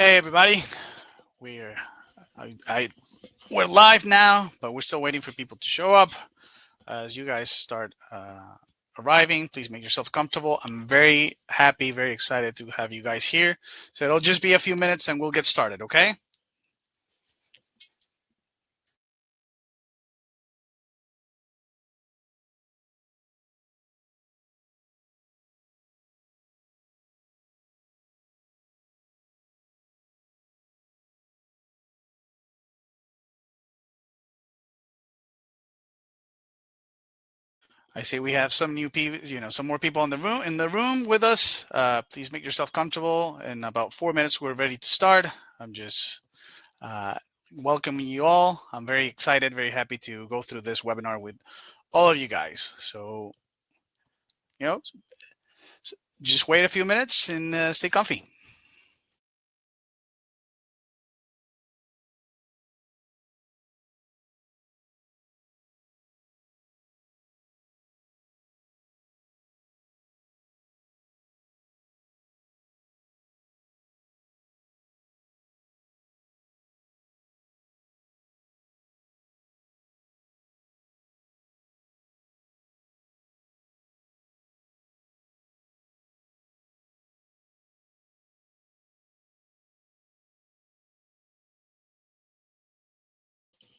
Hey everybody, we're we're live now, but we're still waiting for people to show up. As you guys start arriving, please make yourself comfortable. I'm very happy, very excited to have you guys here. So it'll just be a few minutes and we'll get started, okay? I see we have some new people, some more people in the room with us. Please make yourself comfortable. In about 4 minutes, we're ready to start. I'm just uh, welcoming you all. I'm very excited, very happy to go through this webinar with all of you guys. So, you know, just wait a few minutes and stay comfy.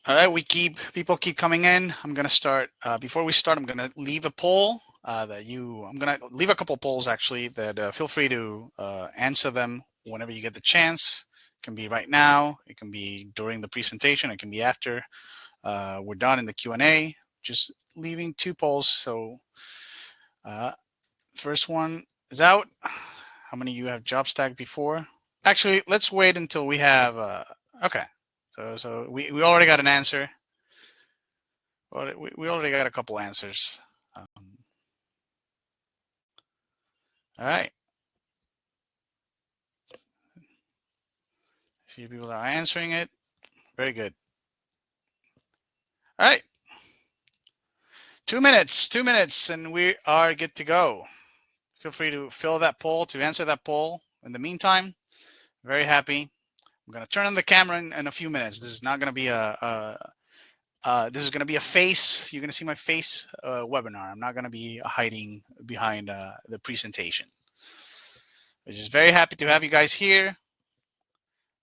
All right, people keep coming in. I'm gonna start. Before we start, I'm gonna leave a poll I'm gonna leave a couple polls actually that feel free to answer them whenever you get the chance. It can be right now. It can be during the presentation. It can be after we're done in the Q&A. Just leaving two polls. So first one is out. How many of you have JobStack before? Actually, let's wait until we have. Okay, so we already got an answer. We already got a couple answers. All right. See people are answering it. Very good. All right. 2 minutes, and we are good to go. Feel free to fill that poll, to answer that poll. In the meantime, very happy. I'm going to turn on the camera in a few minutes. This is not going to be this is going to be a face. You're going to see my face webinar. I'm not going to be hiding behind the presentation. I'm just very happy to have you guys here.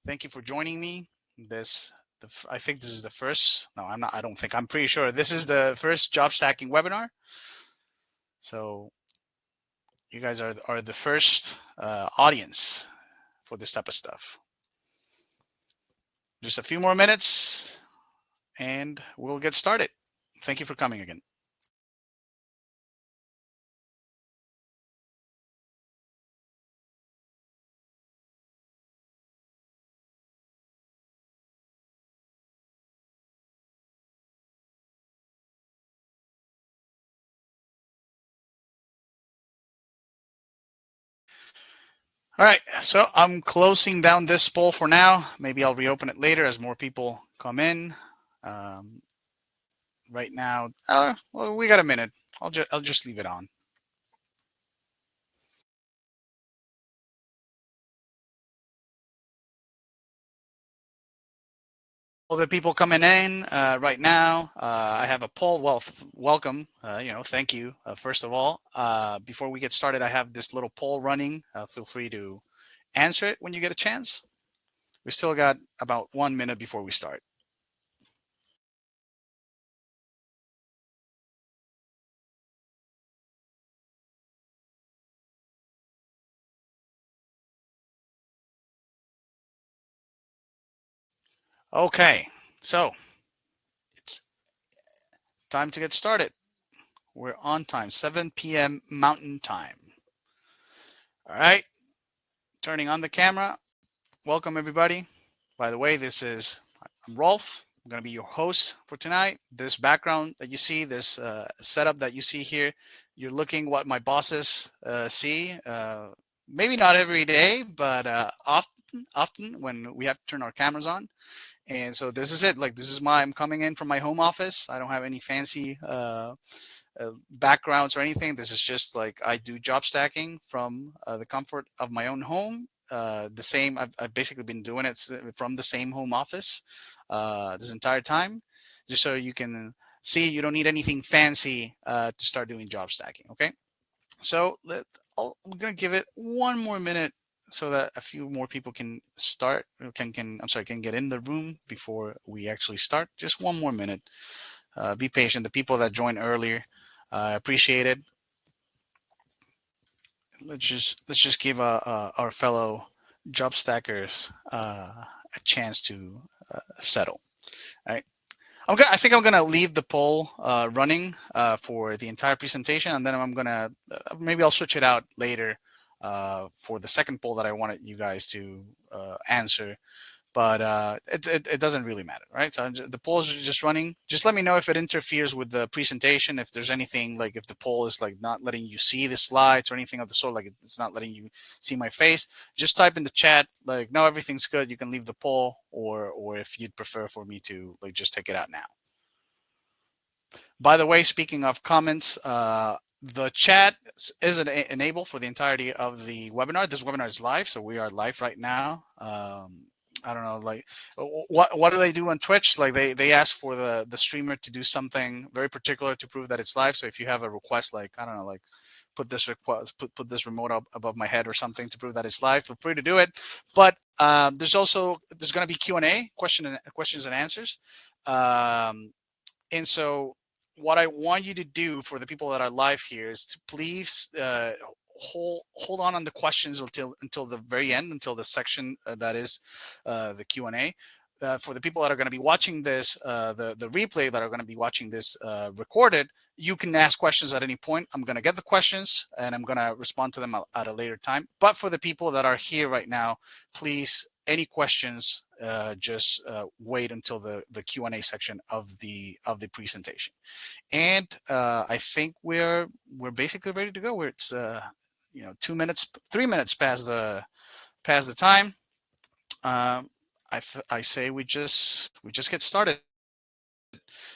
Thank you for joining me. I think this is the first. No, I'm not. I don't think. I'm pretty sure this is the first job stacking webinar. So you guys are the first audience for this type of stuff. Just a few more minutes, and we'll get started. Thank you for coming again. All right, so I'm closing down this poll for now. Maybe I'll reopen it later as more people come in. Right now, well, we got a minute. I'll just leave it on. All the people coming in right now, I have a poll. Well, welcome. Thank you. First of all, before we get started, I have this little poll running. Feel free to answer it when you get a chance. We still got about 1 minute before we start. Okay, so it's time to get started. We're on time, 7 p.m. Mountain Time. All right, turning on the camera. Welcome, everybody. By the way, I'm Rolf. I'm going to be your host for tonight. This background that you see, this setup that you see here, you're looking what my bosses see. Maybe not every day, but often when we have to turn our cameras on. And so this is it. Like I'm coming in from my home office. I don't have any fancy backgrounds or anything. This is just like I do job stacking from the comfort of my own home. the same. I've basically been doing it from the same home office this entire time, just so you can see you don't need anything fancy to start doing job stacking. Okay, so I'm gonna give it one more minute so that a few more people can start. Can get in the room before we actually start. Just one more minute. Be patient. The people that joined earlier, I appreciate it. Let's just give our fellow job stackers a chance to settle. All right. I think I'm gonna leave the poll running for the entire presentation, and then I'm gonna maybe I'll switch it out later for the second poll that I wanted you guys to answer. But it doesn't really matter, right? So the polls are just running. Just let me know if it interferes with the presentation, if there's anything, like if the poll is like not letting you see the slides or anything of the sort, like it's not letting you see my face. Just type in the chat like, no, everything's good. You can leave the poll, or if you'd prefer for me to like just take it out now. By the way, speaking of comments, the chat is enabled for the entirety of the webinar. This webinar is live, so we are live right now. I don't know, like what do they do on Twitch? Like they ask for the streamer to do something very particular to prove that it's live. So if you have a request, like, I don't know, like put this request, put this remote up above my head or something to prove that it's live, feel free to do it. But there's going to be Q&A, questions and answers. And so what I want you to do for the people that are live here is to please hold on the questions until the very end, until the section that is the Q&A. For the people that are going to be watching this, the replay, that are going to be watching this recorded, you can ask questions at any point. I'm going to get the questions and I'm going to respond to them at a later time. But for the people that are here right now, please, any questions, just wait until the Q&A section of the presentation. And I think we're basically ready to go. It's 3 minutes past the time. I say we just get started.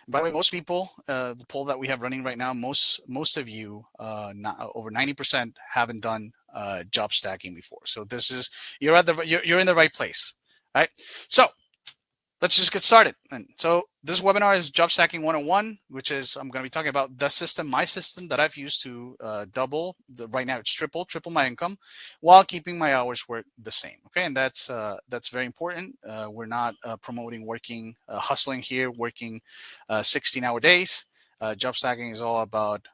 By the way, most people, the poll that we have running right now, most of you, over 90%, haven't done job stacking before. So this is you're in the right place, right? So let's just get started. And so this webinar is Job Stacking 101, which is I'm going to be talking about my system that I've used to right now it's triple my income while keeping my hours work the same. Okay, and that's very important. We're not promoting working, hustling here, working 16-hour days. Job stacking is all about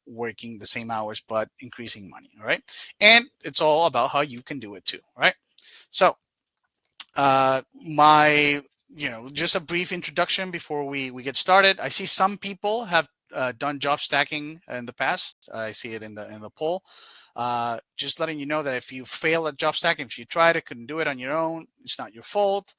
working the same hours but increasing money. All right, and it's all about how you can do it too. Right. So just a brief introduction before we get started. I see some people have done job stacking in the past. I see it in the poll. Just letting you know that if you fail at job stacking, if you tried it, couldn't do it on your own, it's not your fault.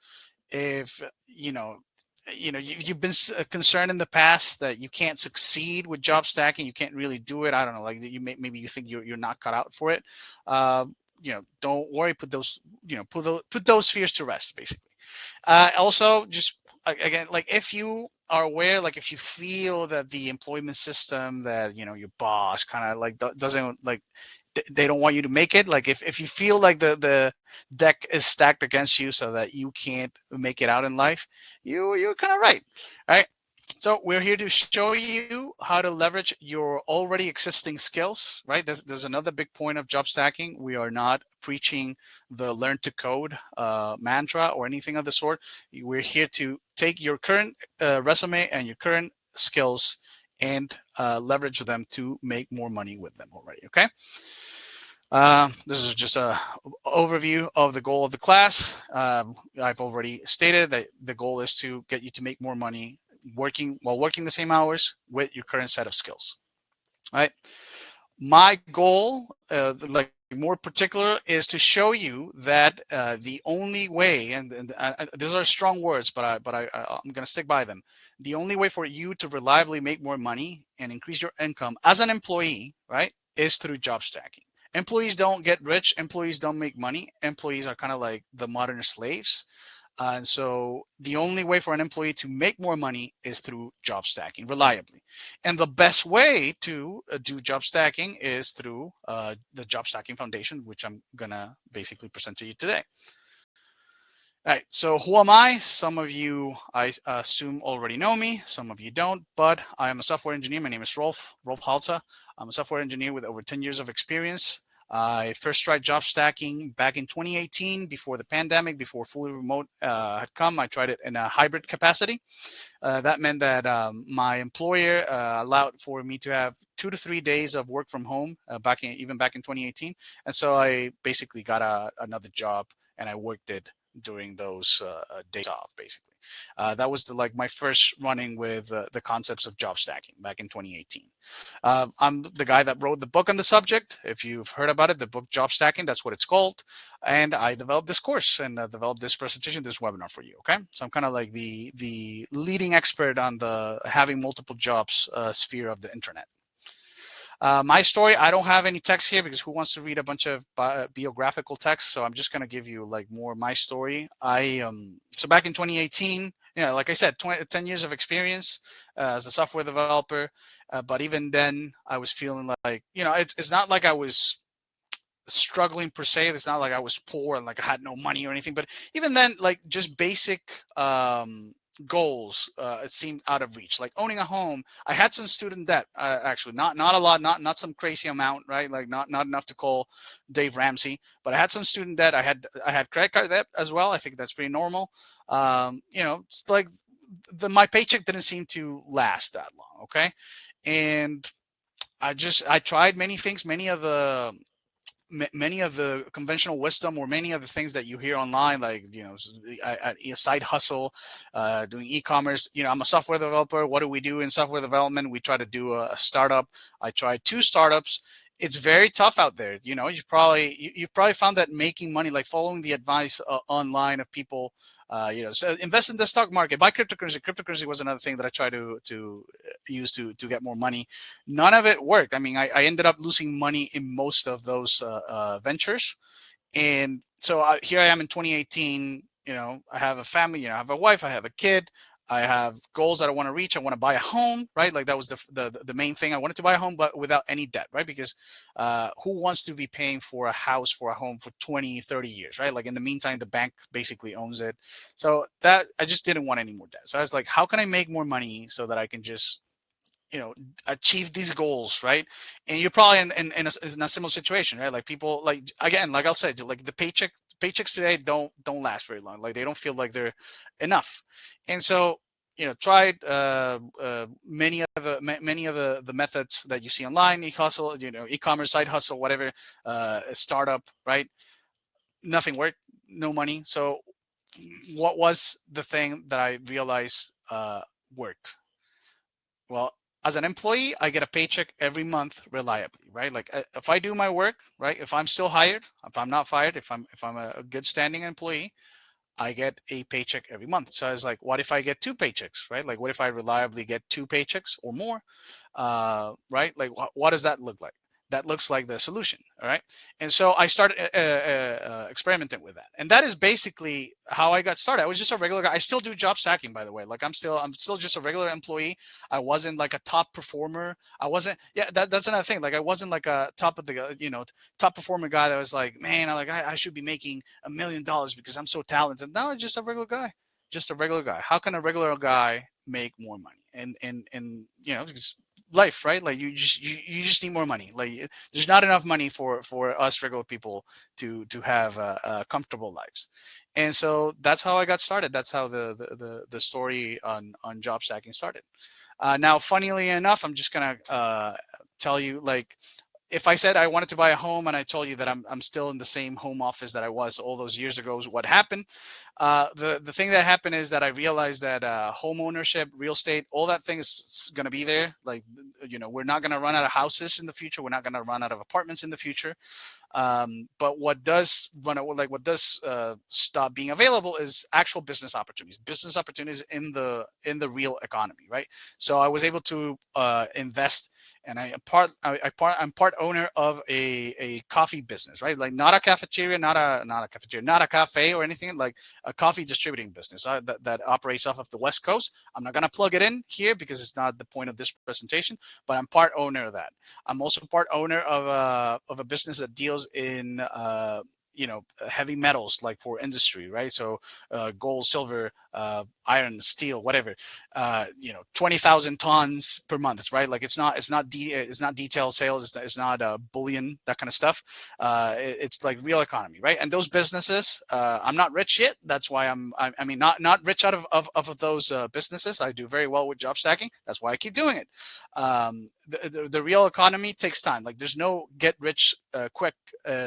If you've been concerned in the past that you can't succeed with job stacking, you can't really do it. I don't know, like maybe you think you're not cut out for it. Don't worry. Put those fears to rest, basically. Also, just again, like if you are aware, like if you feel that the employment system, that your boss kind of like doesn't like, they don't want you to make it, like if you feel like the deck is stacked against you so that you can't make it out in life, you're kind of right. So we're here to show you how to leverage your already existing skills, right? There's another big point of job stacking. We are not preaching the learn to code mantra or anything of the sort. We're here to take your current resume and your current skills and leverage them to make more money with them already, okay? This is just an overview of the goal of the class. I've already stated that the goal is to get you to make more money working the same hours with your current set of skills. All right. My goal, like more particular, is to show you that the only way, and these are strong words, but I'm going to stick by them. The only way for you to reliably make more money and increase your income as an employee, right, is through job stacking. Employees don't get rich. Employees don't make money. Employees are kind of like the modern slaves. And so the only way for an employee to make more money is through job stacking reliably. And the best way to do job stacking is through the Job Stacking Foundation, which I'm going to basically present to you today. All right, so who am I? Some of you, I assume, already know me. Some of you don't, but I am a software engineer. My name is Rolf Halta. I'm a software engineer with over 10 years of experience. I first tried job stacking back in 2018, before the pandemic, before fully remote had come. I tried it in a hybrid capacity. That meant that my employer allowed for me to have 2 to 3 days of work from home even back in 2018. And so I basically got another job, and I worked it during those days off, basically. That was my first running with the concepts of job stacking back in 2018. I'm the guy that wrote the book on the subject. If you've heard about it, the book Job Stacking, that's what it's called. And I developed this course and developed this presentation, this webinar for you. Okay, so I'm kind of like the leading expert on the having multiple jobs sphere of the internet. My story, I don't have any text here because who wants to read a bunch of biographical text? So I'm just going to give you more my story. So back in 2018, like I said, 10 years of experience as a software developer. But even then I was feeling like, it's not like I was struggling per se. It's not like I was poor and I had no money or anything, but even then, just basic goals, it seemed out of reach. Like owning a home, I had some student debt, actually, not a lot, not some crazy amount, right? Like not enough to call Dave Ramsey, but I had some student debt. I had credit card debt as well. I think that's pretty normal. It's like my paycheck didn't seem to last that long. Okay, and I tried many things, many of the conventional wisdom, or many of the things that you hear online, a side hustle, doing e-commerce. I'm a software developer. What do we do in software development? We try to do a startup. I tried 2 startups. It's very tough out there. You've probably found that making money, like following the advice online of people, so invest in the stock market, buy cryptocurrency. Cryptocurrency was another thing that I tried to use to get more money. None of it worked. I mean, I ended up losing money in most of those ventures. And so here I am in 2018. I have a family. I have a wife. I have a kid. I have goals that I want to reach. I want to buy a home, right? Like that was the main thing. I wanted to buy a home, but without any debt, right? Because who wants to be paying for a house, for a home for 20, 30 years, right? Like in the meantime, the bank basically owns it. So that I just didn't want any more debt. So I was like, how can I make more money so that I can just achieve these goals, right? And you're probably in a similar situation, right? Like people, again, like I'll say, like the paychecks today don't last very long. Like they don't feel like they're enough. And so tried many of the methods that you see online, e-hustle, e-commerce, side hustle, whatever, startup, right? Nothing worked, no money. So what was the thing that I realized worked? Well, as an employee, I get a paycheck every month reliably, right? Like if I do my work, right? If I'm still hired, if I'm not fired, if I'm a good standing employee, I get a paycheck every month. So I was like, what if I get 2 paychecks, right? Like what if I reliably get 2 paychecks or more, right? Like what does that look like? That looks like the solution. All right. And so I started experimenting with that. And that is basically how I got started. I was just a regular guy. I still do job stacking, by the way. Like I'm still just a regular employee. I wasn't like a top performer. I wasn't. Yeah, that's another thing. Like I wasn't like a top of the top performer guy that was like, man, I should be making $1 million because I'm so talented. No, just a regular guy. Just a regular guy. How can a regular guy make more money? And just life, right? Like you just need more money. Like there's not enough money for us regular people to have comfortable lives. And so that's how I got started. That's how the story on job stacking started. Now, funnily enough, I'm just gonna tell you, like, if I said I wanted to buy a home and I told you that I'm still in the same home office that I was all those years ago, what happened? The thing that happened is that I realized that home ownership, real estate, all that thing is going to be there. Like, we're not going to run out of houses in the future. We're not going to run out of apartments in the future. But what does stop being available is actual business opportunities in the real economy, right? So I was able to invest, and I'm part owner of a coffee business, right? Like not a cafeteria, not a cafe or anything, like a coffee distributing business that operates off of the West Coast. I'm not going to plug it in here because it's not the point of this presentation, but I'm part owner of that. I'm also part owner of a business that deals in heavy metals, like for industry, right? So gold, silver, iron, steel, whatever. 20,000 tons per month, right? Like it's not detailed sales. It's not bullion, that kind of stuff. It's like real economy, right? And those businesses, I'm not rich yet. That's why I mean not rich out of those businesses. I do very well with job stacking. That's why I keep doing it. The real economy takes time. Like there's no get rich quick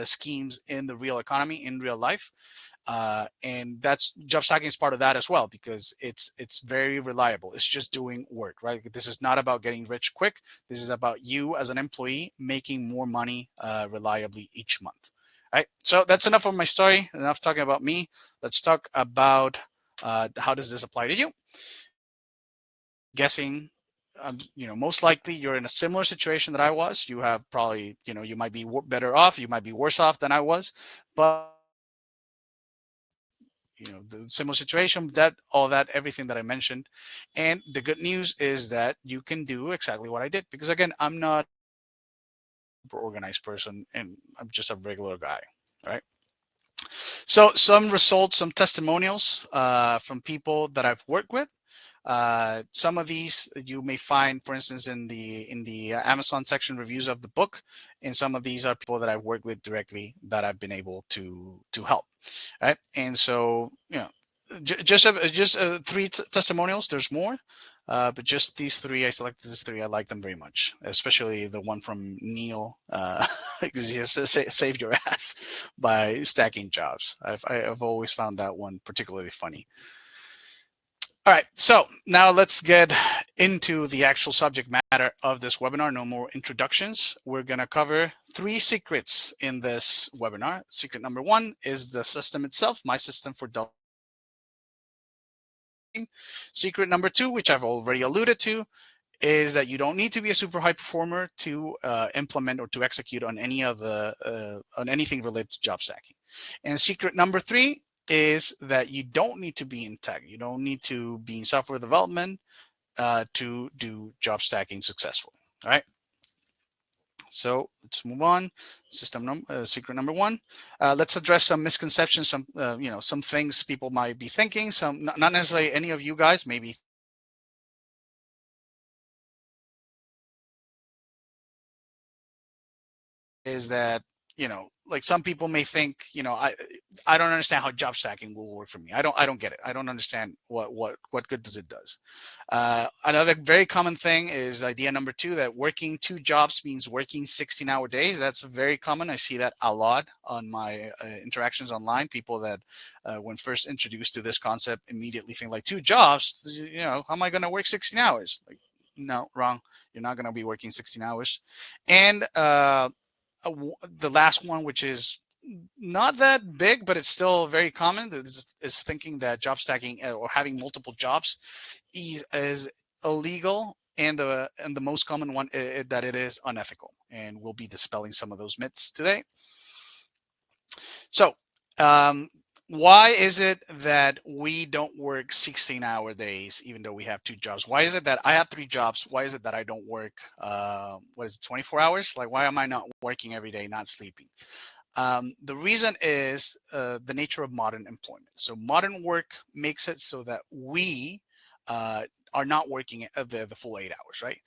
schemes in the real economy in real life. And that's job stacking is part of that as well, because it's very reliable. It's just doing work, right? This is not about getting rich quick. This is about you as an employee making more money reliably each month. All right. So that's enough of my story. Enough talking about me. Let's talk about how does this apply to you? Guessing. Most likely you're in a similar situation that I was. You have probably, you might be better off, you might be worse off than I was, but the similar situation, everything that I mentioned. And the good news is that you can do exactly what I did, because again, I'm not a super organized person and I'm just a regular guy, right? So some results, some testimonials from people that I've worked with. Some of these you may find, for instance, in the Amazon section reviews of the book, and some of these are people that I've worked with directly that I've been able to help. Right, and so just three testimonials. There's more, but just these three. I selected these three. I like them very much, especially the one from Neil, because he has saved your ass by stacking jobs. I've always found that one particularly funny. All right, so now let's get into the actual subject matter of this webinar. No more introductions. We're going to cover 3 secrets in this webinar. Secret number 1 is the system itself, my system for double. Secret number 2, which I've already alluded to, is that you don't need to be a super high performer to implement or to execute on any of the on anything related to job stacking. And secret number 3 is that you don't need to be in tech. You don't need to be in software development to do job stacking successfully. All right. So let's move on. Secret number 1. Let's address some misconceptions, some things people might be thinking. Some not necessarily any of you guys, maybe. Is that like some people may think, I don't understand how job stacking will work for me. I don't get it. I don't understand what good does it does. Another very common thing is idea number 2, that working 2 jobs means working 16-hour days. That's very common. I see that a lot on my interactions online. People that when first introduced to this concept immediately think like 2 jobs, how am I going to work 16 hours? Like, no, wrong. You're not going to be working 16 hours. And the last one, which is not that big, but it's still very common, is thinking that job stacking or having multiple jobs is illegal, and the most common one that it is unethical. And we'll be dispelling some of those myths today. So why is it that we don't work 16-hour days even though we have 2 jobs? Why is it that I have 3 jobs? Why is it that I don't work 24 hours? Like, why am I not working every day, not sleeping? The reason is the nature of modern employment. So modern work makes it so that we are not working the full 8 hours, right?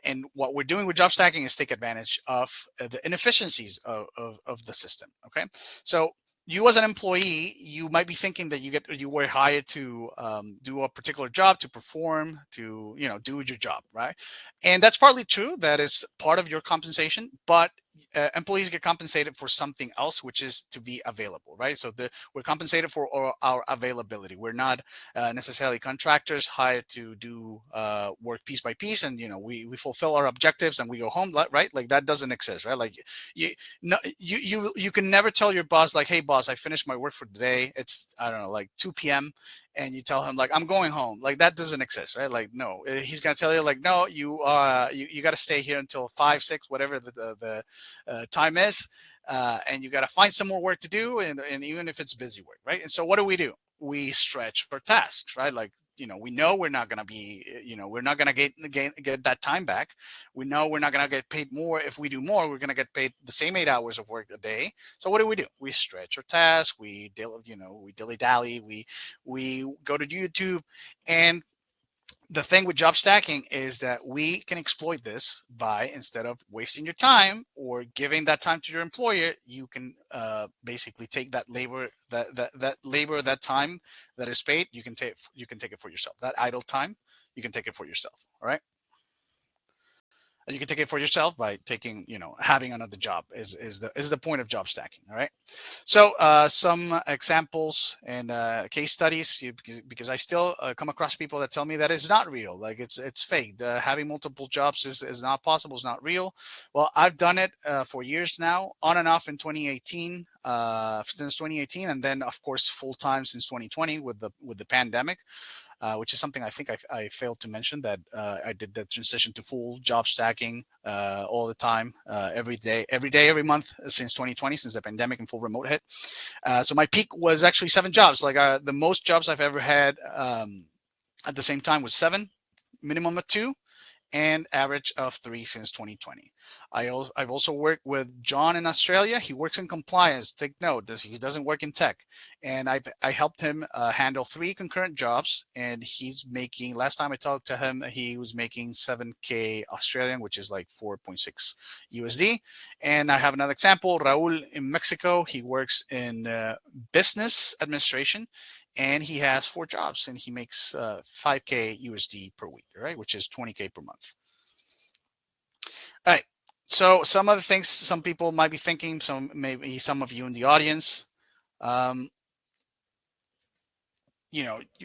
And what we're doing with job stacking is take advantage of the inefficiencies of the system. Okay, so you as an employee, you might be thinking that you were hired to do a particular job, to perform, to do your job, right? And that's partly true. That is part of your compensation, but employees get compensated for something else, which is to be available, right? So we're compensated for our availability. We're not necessarily contractors hired to do work piece by piece, and we fulfill our objectives and we go home, right? Like that doesn't exist, right? Like you can never tell your boss like, hey boss, I finished my work for today. It's, I don't know, like 2 p.m. and you tell him like, I'm going home. Like that doesn't exist, right? Like, no, he's gonna tell you like, no, you got to stay here until 5, 6, whatever the time is, and you got to find some more work to do, and even if it's busy work, right? And so what do? we stretch our tasks, right? Like, we know we're not going to be, we're not going to get that time back. We know we're not going to get paid more. If we do more, we're going to get paid the same 8 hours of work a day. So what do? We stretch our tasks. We dilly dally. We go to YouTube. And the thing with job stacking is that we can exploit this by, instead of wasting your time or giving that time to your employer, you can basically take that labor, that time that is paid. You can take it for yourself. That idle time, you can take it for yourself. All right. You can take it for yourself by taking, having another job is the point of job stacking. All right. So some examples and case studies, because I still come across people that tell me that it's not real, like it's fake. Having multiple jobs is not possible, it's not real. Well, I've done it for years now, on and off in 2018, since 2018, and then of course full time since 2020 with the pandemic. Which is something I think I failed to mention, that I did the transition to full job stacking all the time, every day, every month since 2020, since the pandemic and full remote hit. So my peak was actually 7 jobs. Like the most jobs I've ever had at the same time was 7, minimum of 2, and average of 3 since 2020. I've also worked with John in Australia. He works in compliance. Take note, he doesn't work in tech. And I helped him handle 3 concurrent jobs. And he's making, last time I talked to him, he was making 7K Australian, which is like 4.6 USD. And I have another example, Raul in Mexico. He works in business administration, and he has 4 jobs, and he makes 5K USD per week, right? Which is 20K per month. All right. So some of the things some people might be thinking, maybe some of you in the audience,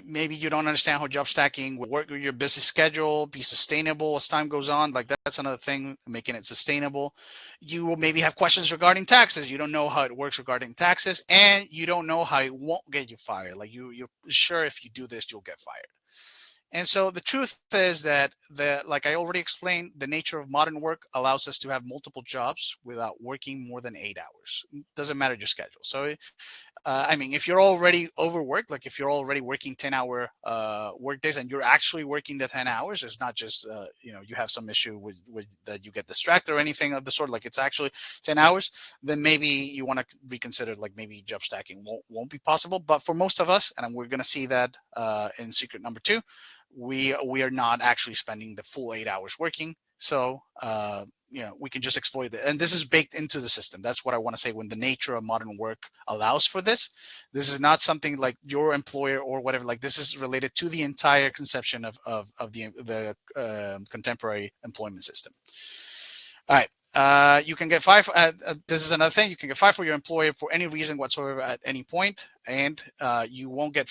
maybe you don't understand how job stacking will work with your business schedule, be sustainable as time goes on. Like that's another thing, making it sustainable. You will maybe have questions regarding taxes. You don't know how it works regarding taxes, and you don't know how it won't get you fired. Like you're sure if you do this, you'll get fired. And so the truth is that like I already explained, the nature of modern work allows us to have multiple jobs without working more than 8 hours. Doesn't matter your schedule. So if you're already overworked, like if you're already working 10-hour work days and you're actually working the 10 hours, it's not just, you have some issue with that you get distracted or anything of the sort, like it's actually 10 hours, then maybe you want to reconsider, like maybe job stacking won't be possible. But for most of us, and we're going to see that in secret number 2, we are not actually spending the full 8 hours working. So, we can just exploit it. And this is baked into the system. That's what I want to say when the nature of modern work allows for this. This is not something like your employer or whatever. Like this is related to the entire conception of the contemporary employment system. All right. You can get fired. This is another thing. You can get fired for your employer for any reason whatsoever at any point, and you won't get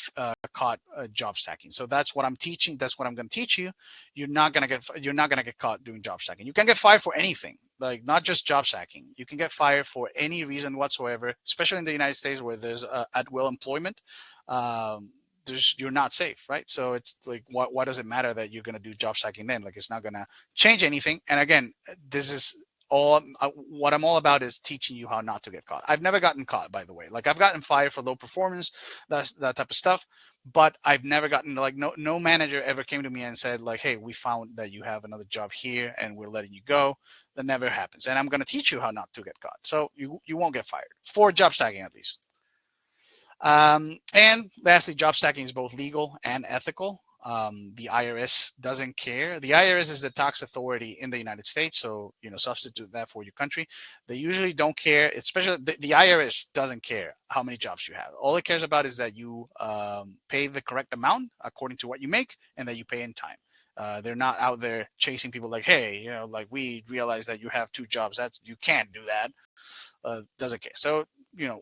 caught job stacking. So that's what I'm teaching. That's what I'm going to teach you. You're not going to get caught doing job stacking. You can get fired for anything, like not just job stacking. You can get fired for any reason whatsoever, especially in the United States where there's at will employment. You're not safe, right? So it's like, why does it matter that you're going to do job stacking then? Like it's not going to change anything. And again, this is all what I'm all about is teaching you how not to get caught. I've never gotten caught, by the way. Like I've gotten fired for low performance, that type of stuff, but I've never gotten, like, no manager ever came to me and said like, hey, we found that you have another job here and we're letting you go. That never happens. And I'm going to teach you how not to get caught. So you won't get fired for job stacking, at least. And lastly, job stacking is both legal and ethical. The IRS doesn't care. The IRS is the tax authority in the United States. So, substitute that for your country. They usually don't care, especially the IRS doesn't care how many jobs you have. All it cares about is that you pay the correct amount according to what you make and that you pay in time. They're not out there chasing people like, hey, like we realize that you have 2 jobs. You can't do that. Doesn't care. So,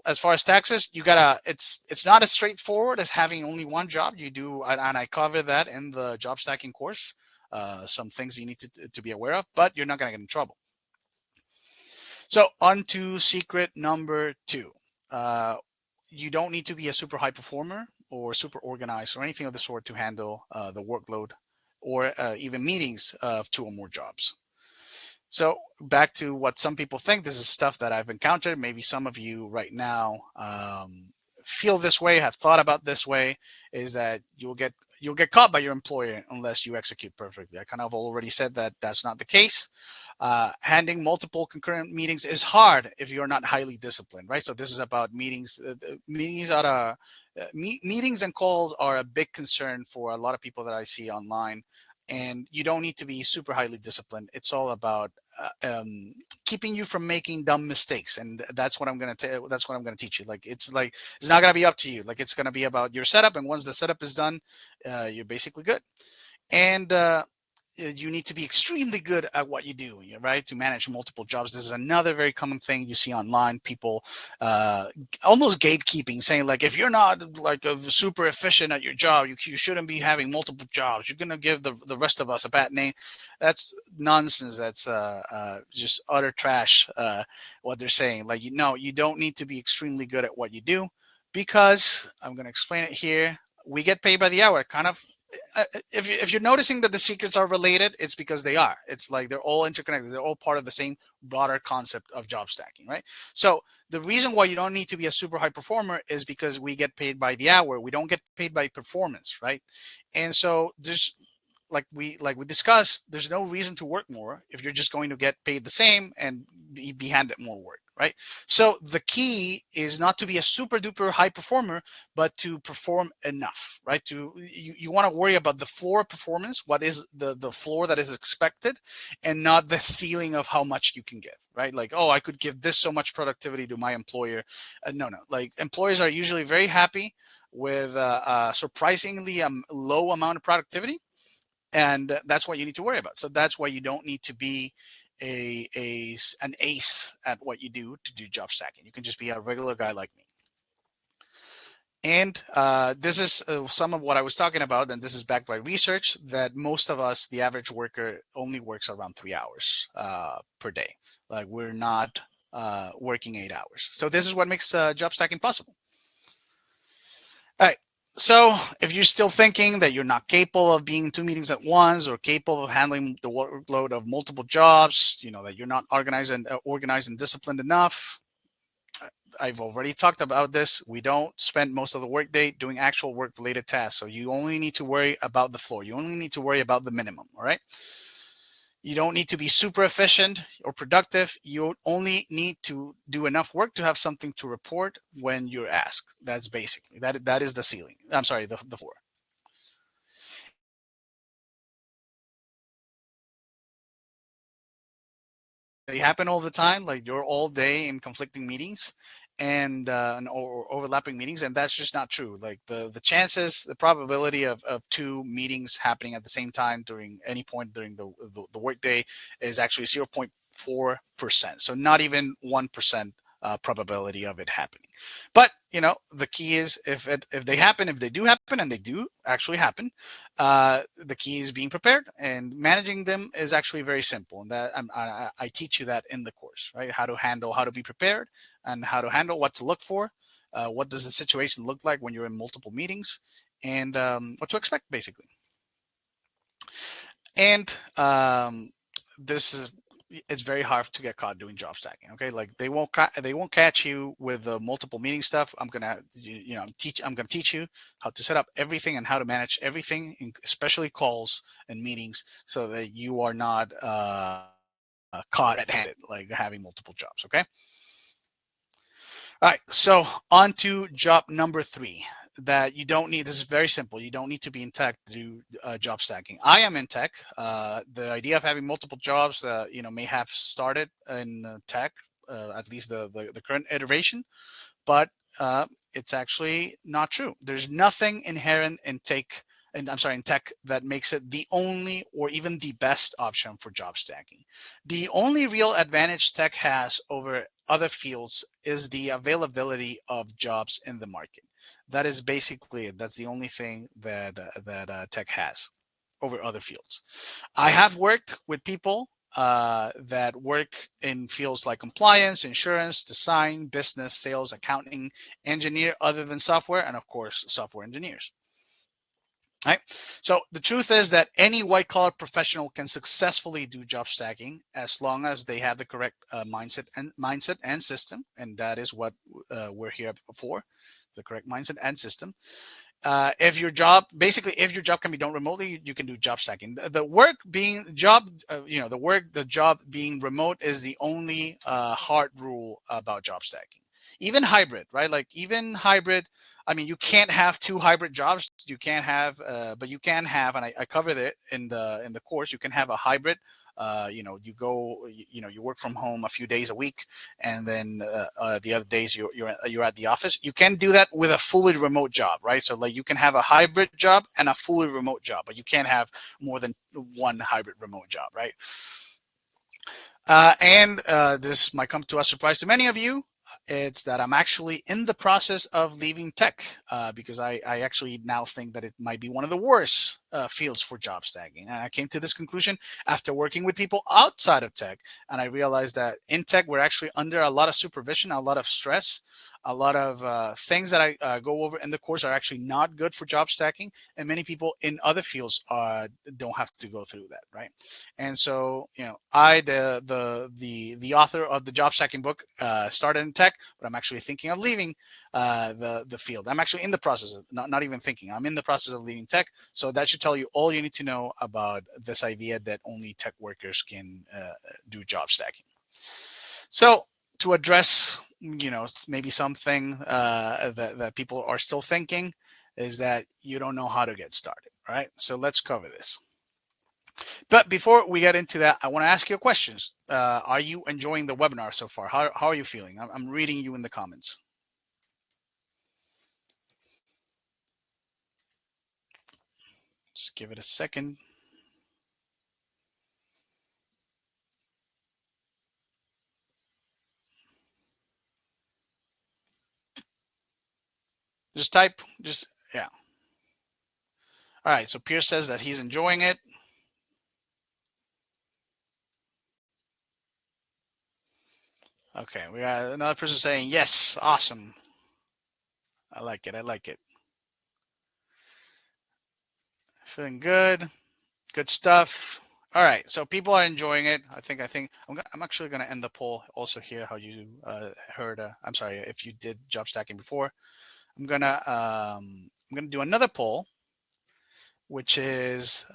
as far as taxes, it's not as straightforward as having only one job. You do, and I cover that in the job stacking course. Some things you need to be aware of, but you're not going to get in trouble. So on to secret number 2. You don't need to be a super high performer or super organized or anything of the sort to handle the workload or even meetings of 2 or more jobs. So back to what some people think, this is stuff that I've encountered. Maybe some of you right now feel this way, have thought about this way, is that you'll get caught by your employer unless you execute perfectly. I kind of already said that that's not the case. Handling multiple concurrent meetings is hard if you're not highly disciplined, right? So this is about meetings. Meetings and calls are a big concern for a lot of people that I see online, and you don't need to be super highly disciplined. It's all about keeping you from making dumb mistakes, and that's what I'm going to teach you. It's not going to be up to you. Like, it's going to be about your setup, and once the setup is done, you're basically good. And you need to be extremely good at what you do, right? To manage multiple jobs. This is another very common thing you see online. People almost gatekeeping, saying like, if you're not like super efficient at your job, you shouldn't be having multiple jobs. You're gonna give the rest of us a bad name. That's nonsense. That's just utter trash. What they're saying, like, you don't need to be extremely good at what you do, because I'm gonna explain it here. We get paid by the hour, kind of. If you're noticing that the secrets are related, it's because they are. It's like they're all interconnected. They're all part of the same broader concept of job stacking, right? So the reason why you don't need to be a super high performer is because we get paid by the hour. We don't get paid by performance, right? And so there's like we discussed, there's no reason to work more if you're just going to get paid the same and be handed more work, right? So the key is not to be a super duper high performer, but to perform enough, right? You want to worry about the floor performance, what is the floor that is expected, and not the ceiling of how much you can give, right? Like, oh, I could give this so much productivity to my employer. No. Like, employers are usually very happy with surprisingly low amount of productivity, and that's what you need to worry about. So that's why you don't need to be an ace at what you do to do job stacking. You can just be a regular guy like me. And this is some of what I was talking about, and this is backed by research, that most of us, the average worker, only works around 3 hours per day. Like, we're not working 8 hours. So this is what makes job stacking possible. All right. So if you're still thinking that you're not capable of being in 2 meetings at once, or capable of handling the workload of multiple jobs, that you're not organized and disciplined enough, I've already talked about this. We don't spend most of the workday doing actual work-related tasks. So you only need to worry about the floor. You only need to worry about the minimum, all right? You don't need to be super efficient or productive. You only need to do enough work to have something to report when you're asked. That's basically, that is the ceiling. I'm sorry, the floor. They happen all the time. Like, you're all day in conflicting meetings and or overlapping meetings, and that's just not true. Like, the chances, the probability of 2 meetings happening at the same time during any point during the workday is actually 0.4%. So not even 1% probability of it happening. But the key is, if they do happen, and they do actually happen, the key is being prepared, and managing them is actually very simple. And that I teach you that in the course, right? How to be prepared, and how to handle, what to look for, what does the situation look like when you're in multiple meetings, and what to expect, basically. And this is it's very hard to get caught doing job stacking. Okay, like, they won't catch you with the multiple meeting stuff. I'm gonna teach you how to set up everything and how to manage everything, especially calls and meetings, so that you are not caught red-handed, like having multiple jobs. Okay. All right, so on to job number 3 that you don't need. This is very simple. You don't need to be in tech to do job stacking. I am in tech. The idea of having multiple jobs, may have started in tech, at least the current iteration, but it's actually not true. There's nothing inherent in tech that makes it the only or even the best option for job stacking. The only real advantage tech has over other fields is the availability of jobs in the market. That is basically it. That's the only thing that tech has over other fields. I have worked with people that work in fields like compliance, insurance, design, business, sales, accounting, engineer, other than software, and of course, software engineers. Right. So the truth is that any white collar professional can successfully do job stacking as long as they have the correct mindset and system, and that is what we're here for. the correct mindset and system. If your job can be done remotely, you can do job stacking. The work being job, the job being remote is the only hard rule about job stacking. Even hybrid, right? Like even hybrid, I mean, you can't have two hybrid jobs. You can't have, but you can have, and I covered it in the course. You can have a hybrid. You work from home a few days a week, and then the other days you're at the office. You can do that with a fully remote job, right? So like you can have a hybrid job and a fully remote job, but you can't have more than one hybrid remote job, right? And this might come to a surprise to many of you. It's that I'm actually in the process of leaving tech because I actually now think that it might be one of the worst fields for job stacking. And I came to this conclusion after working with people outside of tech. And I realized that in tech, we're actually under a lot of supervision, a lot of stress, a lot of things that I go over in the course are actually not good for job stacking. And many people in other fields don't have to go through that, right? And so, the author of the job stacking book started in tech, but I'm actually thinking of leaving the field. I'm actually in the process of not even thinking. I'm in the process of leaving tech. So that should tell you all you need to know about this idea that only tech workers can do job stacking. So to address, maybe something that people are still thinking is that you don't know how to get started, right? So let's cover this. But before we get into that, I want to ask you questions. Are you enjoying the webinar so far? How are you feeling? I'm reading you in the comments. Just give it a second. Just type, yeah. All right, so Pierce says that he's enjoying it. Okay, we got another person saying, yes, awesome. I like it, I like it. Feeling good, good stuff. All right, so people are enjoying it. I think I'm actually going to end the poll also here. How you heard? I'm sorry if you did job stacking before. I'm gonna do another poll, which is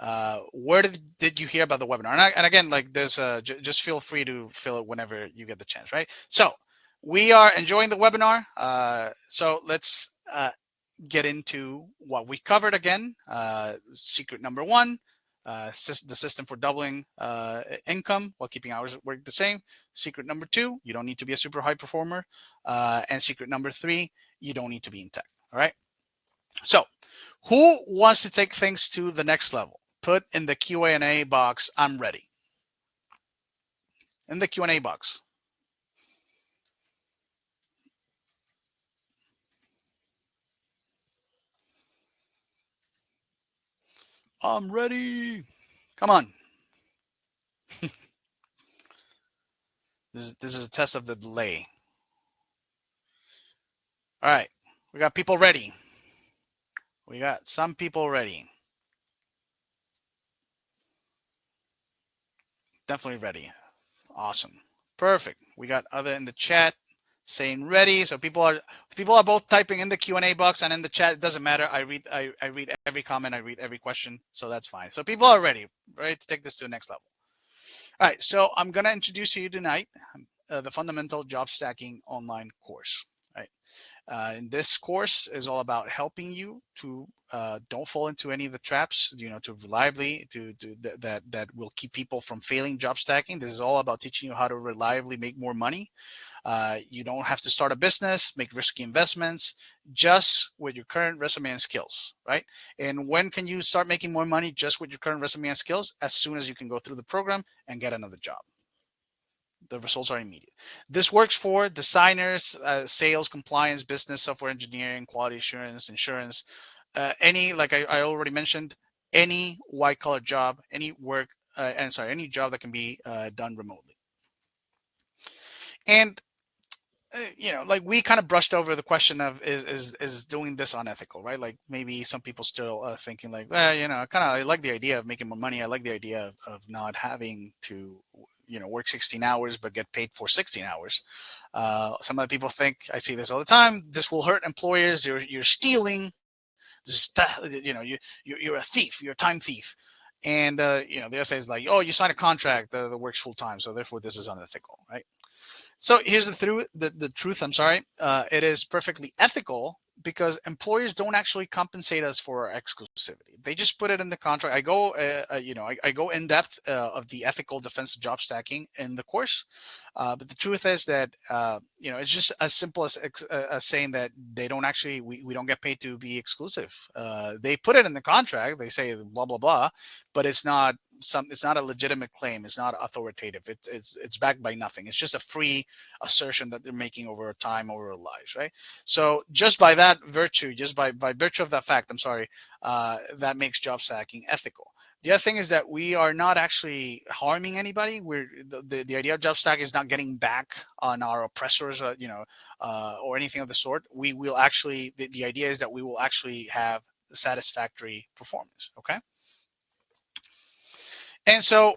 where did you hear about the webinar? And again, like there's just feel free to fill it whenever you get the chance, right? So we are enjoying the webinar. So let's get into what we covered again. Secret number one, the system for doubling income while keeping hours at work the same. Secret number two, you don't need to be a super high performer. And secret number three, you don't need to be in tech. All right. So who wants to take things to the next level? Put in the Q&A box, I'm ready. In the Q&A box. I'm ready. Come on. This is a test of the delay. All right. We got people ready. We got some people ready. Definitely ready. Awesome. Perfect. We got other in the chat saying ready. So people are both typing in the Q&A box and in the chat. It doesn't matter. I read every comment. I read every question. So that's fine. So people are ready to take this to the next level. All right. So I'm going to introduce to you tonight the Fundamental Job Stacking online course. Right. And this course is all about helping you to don't fall into any of the traps, to reliably that will keep people from failing job stacking. This is all about teaching you how to reliably make more money. You don't have to start a business, make risky investments, just with your current resume and skills, right? And when can you start making more money just with your current resume and skills? As soon as you can go through the program and get another job. The results are immediate. This works for designers, sales, compliance, business, software engineering, quality assurance, insurance, any, like I already mentioned, any white collar job, any work, any job that can be done remotely. And like we kind of brushed over the question of is doing this unethical, right? Like maybe some people still are thinking like, well, I like the idea of making more money. I like the idea of not having to work 16 hours but get paid for 16 hours. Some other people think, I see this all the time, this will hurt employers. You're stealing. This is, you're a thief. You're a time thief. And the other thing is like, oh, you signed a contract that works full time, so therefore this is unethical, right? So here's the truth. I'm sorry. It is perfectly ethical because employers don't actually compensate us for our exclusivity. They just put it in the contract. I go in depth of the ethical defense of job stacking in the course. But the truth is that it's just as simple as saying that they don't actually we don't get paid to be exclusive. They put it in the contract. They say blah blah blah, but it's not a legitimate claim. It's not authoritative. It's backed by nothing. It's just a free assertion that they're making over time, over our lives, right? So just by that virtue, just by virtue of that fact, I'm sorry, that makes job stacking ethical. The other thing is that we are not actually harming anybody. The idea of job stacking is not getting back on our oppressors, or anything of the sort. We will actually, the idea is that we will actually have satisfactory performance. Okay. And so,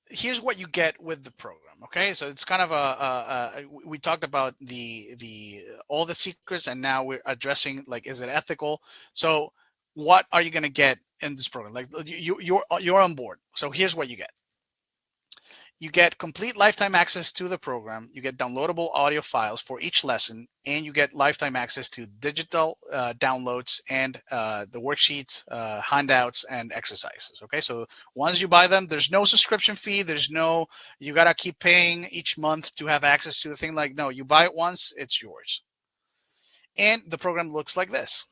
here's what you get with the program. Okay, so it's kind of we talked about the all the secrets, and now we're addressing, like, is it ethical? So what are you going to get in this program? Like, you're on board. So here's what you get. You get complete lifetime access to the program. You get downloadable audio files for each lesson, and you get lifetime access to digital downloads and the worksheets, handouts, and exercises. Okay, so once you buy them, there's no subscription fee. You got to keep paying each month to have access to the thing. Like, no, you buy it once, it's yours. And the program looks like this.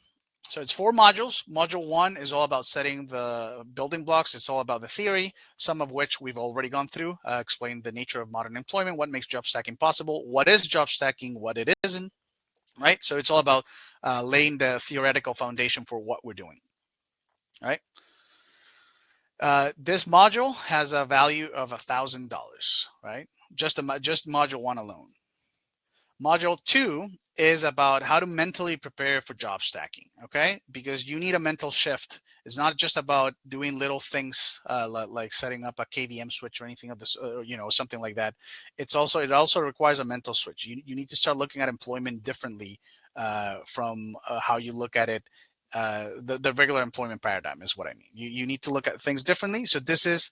So it's 4 modules. Module 1 is all about setting the building blocks. It's all about the theory, some of which we've already gone through, explained the nature of modern employment, what makes job stacking possible, what is job stacking, what it isn't, right? So it's all about laying the theoretical foundation for what we're doing, right? This module has a value of $1,000, right? Just module 1 alone. Module 2 is about how to mentally prepare for job stacking, okay? Because you need a mental shift. It's not just about doing little things like setting up a KVM switch or anything of this, something like that. It also requires a mental switch. You need to start looking at employment differently from how you look at it. The regular employment paradigm is what I mean. You need to look at things differently. So this is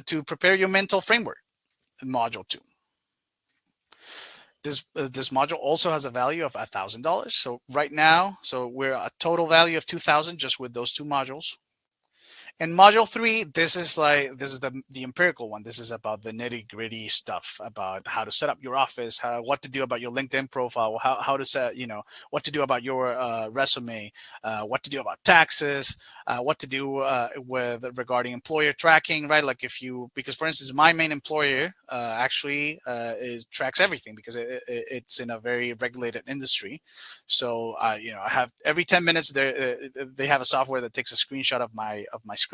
to prepare your mental framework in module 2. This module also has a value of $1,000. So right now, we're a total value of $2,000 just with those 2 modules. And module 3, this is the empirical one. This is about the nitty gritty stuff about how to set up your office, what to do about your LinkedIn profile, how to set, what to do about your resume, what to do about taxes, what to do regarding employer tracking, right? Like because for instance, my main employer actually tracks everything because it's in a very regulated industry. So I have every 10 minutes they have a software that takes a screenshot of my screen.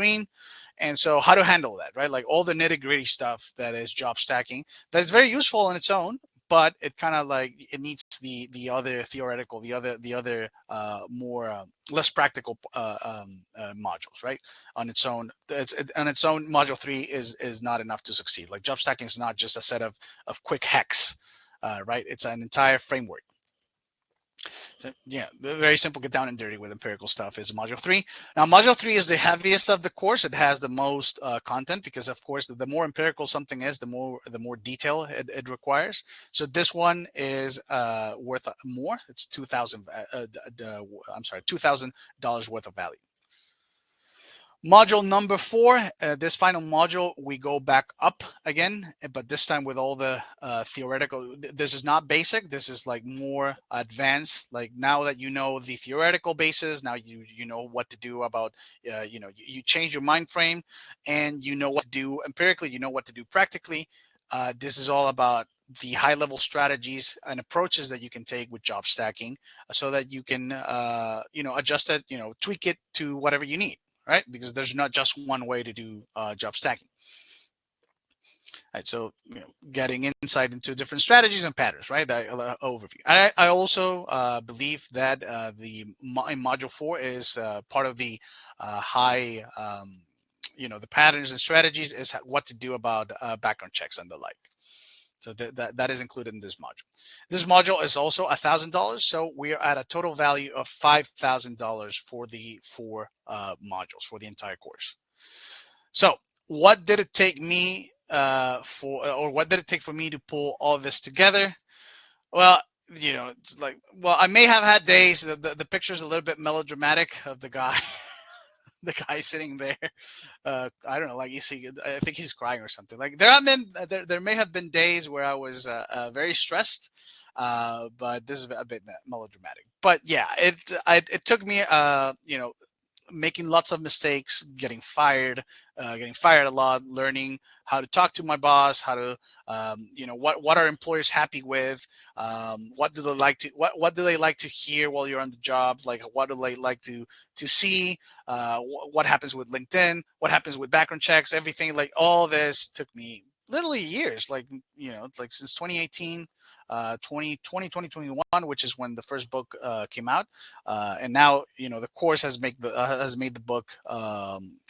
And so how to handle that, right? Like all the nitty gritty stuff that is job stacking, that's very useful on its own, but it kind of like, it needs the other theoretical, the other more less practical modules, right? On its own, module 3 is not enough to succeed. Like job stacking is not just a set of quick hacks, right? It's an entire framework. So yeah, very simple, get down and dirty with empirical stuff is module 3. Now module 3 is the heaviest of the course. It has the most content because of course the more empirical something is, the more detail it requires. So this one is worth more. It's $2,000 worth of value. Module number 4, this final module, we go back up again, but this time with all the theoretical. This is not basic. This is like more advanced. Like now that you know the theoretical basis, now you know what to do about, you change your mind frame and you know what to do empirically, you know what to do practically. This is all about the high-level strategies and approaches that you can take with job stacking so that you can, adjust it, tweak it to whatever you need. Right? Because there's not just one way to do job stacking. Right, so getting insight into different strategies and patterns, right? That overview. I also believe that in module 4 is part of the high the patterns and strategies is what to do about background checks and the like. So that is included in this module. This module is also $1,000. So we are at a total value of $5,000 for the 4 modules for the entire course. So what did it take me what did it take for me to pull all this together? Well, it's like, well, I may have had days. The picture's a little bit melodramatic of the guy, the guy sitting there. I don't know, like you see, I think he's crying or something. Like there may have been days where I was very stressed, but this is a bit melodramatic. But yeah, it took me, making lots of mistakes, getting fired a lot, learning how to talk to my boss, how to, what are employers happy with, what do they like to, what do they like to hear while you're on the job, like what do they like to see, what happens with LinkedIn, what happens with background checks, everything. Like all this took me literally years, like like since 2018, 2021, which is when the first book came out, and now the course has made the book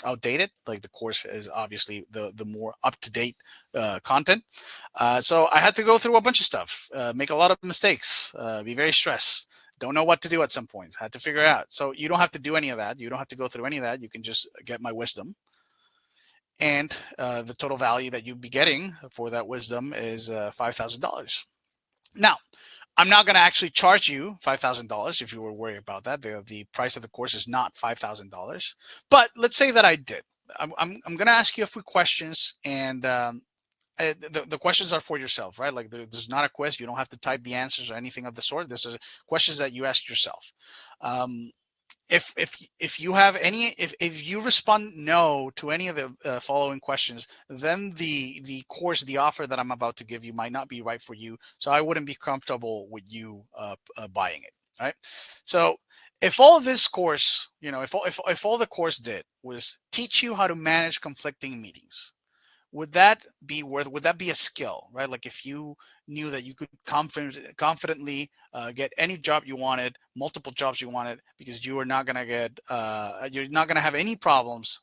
outdated. Like the course is obviously the more up to date content. So I had to go through a bunch of stuff, make a lot of mistakes, be very stressed. Don't know what to do at some point. Had to figure it out. So you don't have to do any of that. You don't have to go through any of that. You can just get my wisdom. And the total value that you'd be getting for that wisdom is $5,000. Now, I'm not going to actually charge you $5,000 if you were worried about that. The price of the course is not $5,000. But let's say that I did. I'm going to ask you a few questions, and the questions are for yourself, right? Like there's not a quiz. You don't have to type the answers or anything of the sort. This is questions that you ask yourself. If you have any, if you respond no to any of the following questions, then the course, the offer that I'm about to give you might not be right for you. So I wouldn't be comfortable with you buying it. Right. So if all of this course, if all the course did was teach you how to manage conflicting meetings, would that be a skill, right? Like if you knew that you could confidently get any job you wanted, multiple jobs you wanted, because you are not going to you're not going to have any problems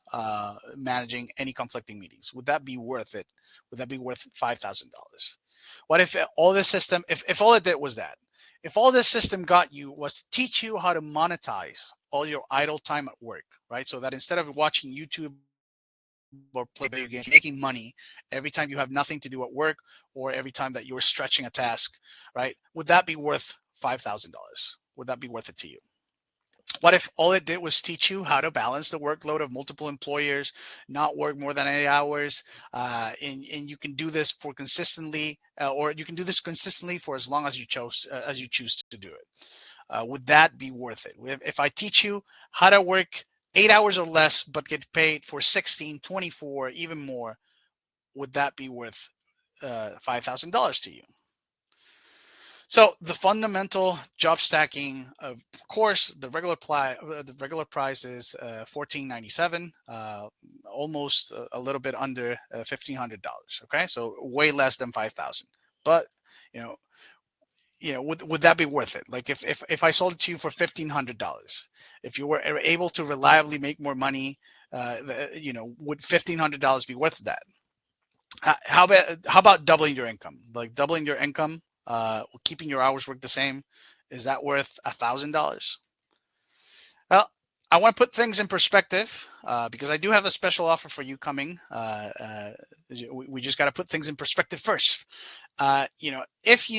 managing any conflicting meetings. Would that be worth it? Would that be worth $5,000? What if all this system, if all it did was that, if all this system got you was to teach you how to monetize all your idle time at work, right? So that instead of watching YouTube or play video games, making money every time you have nothing to do at work or every time that you're stretching a task, right? Would that be worth $5,000? Would that be worth it to you? What if all it did was teach you how to balance the workload of multiple employers, not work more than 8 hours, and you can do this for consistently, or you can do this consistently for as long as you choose to do it? Would that be worth it? If I teach you how to work 8 hours or less, but get paid for 16, 24, even more, would that be worth $5,000 to you? So the fundamental job stacking course, the regular price is $1,497, almost a little bit under $1,500. Okay, so way less than $5,000. But would that be worth it? Like if I sold it to you for $1,500, if you were able to reliably make more money, would $1,500 be worth that? How about doubling your income? Like doubling your income, keeping your hours work the same, is that worth $1,000? Well, I want to put things in perspective because I do have a special offer for you coming. We just got to put things in perspective first. If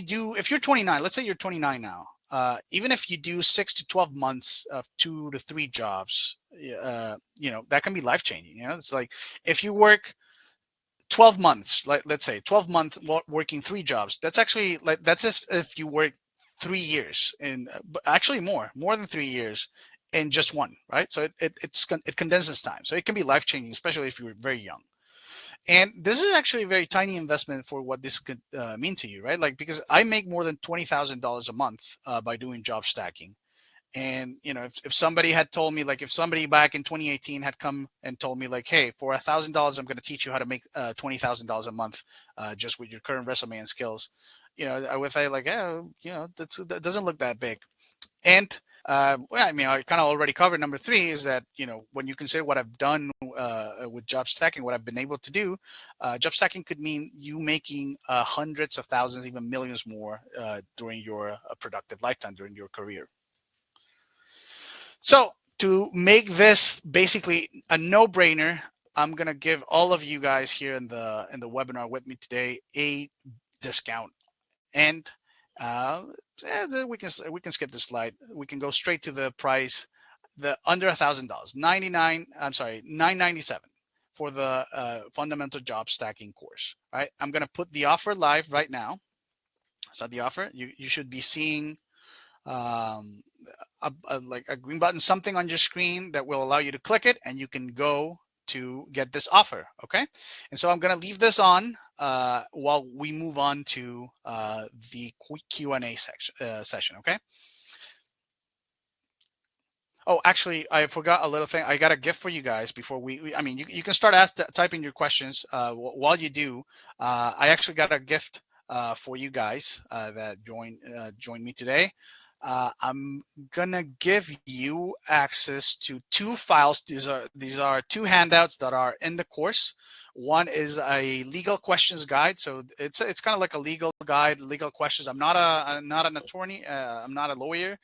you're 29, let's say you're 29 now, even if you do 6 to 12 months of 2 to 3 jobs, that can be life changing. It's like if you work 12 months, like let's say 12 months working 3 jobs, that's actually that's if you work 3 years actually more than 3 years in just one, right? So it condenses time. So it can be life changing, especially if you're very young. And this is actually a very tiny investment for what this could mean to you, right? Like, because I make more than $20,000 a month by doing job stacking. And, if somebody had told me, like if somebody back in 2018 had come and told me like, hey, for $1,000, I'm going to teach you how to make $20,000 a month just with your current resume and skills, I would say like, that doesn't look that big. And Well, I mean, I kind of already covered number three is that, when you consider what I've done with job stacking, what I've been able to do, job stacking could mean you making hundreds of thousands, even millions more during your productive lifetime, during your career. So to make this basically a no-brainer, I'm gonna give all of you guys here in the webinar with me today a discount, and we can skip this slide. We can go straight to the price, the under $1,000, 99. I'm sorry, 997 for the fundamental job stacking course. Right, I'm gonna put the offer live right now. So the offer, you should be seeing um, like a green button, something on your screen that will allow you to click it, and you can go to get this offer. Okay, and so I'm going to leave this on while we move on to the Q&A session. Okay. Oh, actually, I forgot a little thing. I got a gift for you guys before I mean, you can start typing your questions while you do. I actually got a gift for you guys that joined me today. I'm gonna give you access to two files. These are two handouts that are in the course. One is a legal questions guide, so it's kind of like a legal guide, legal questions. I'm not an attorney. I'm not a lawyer,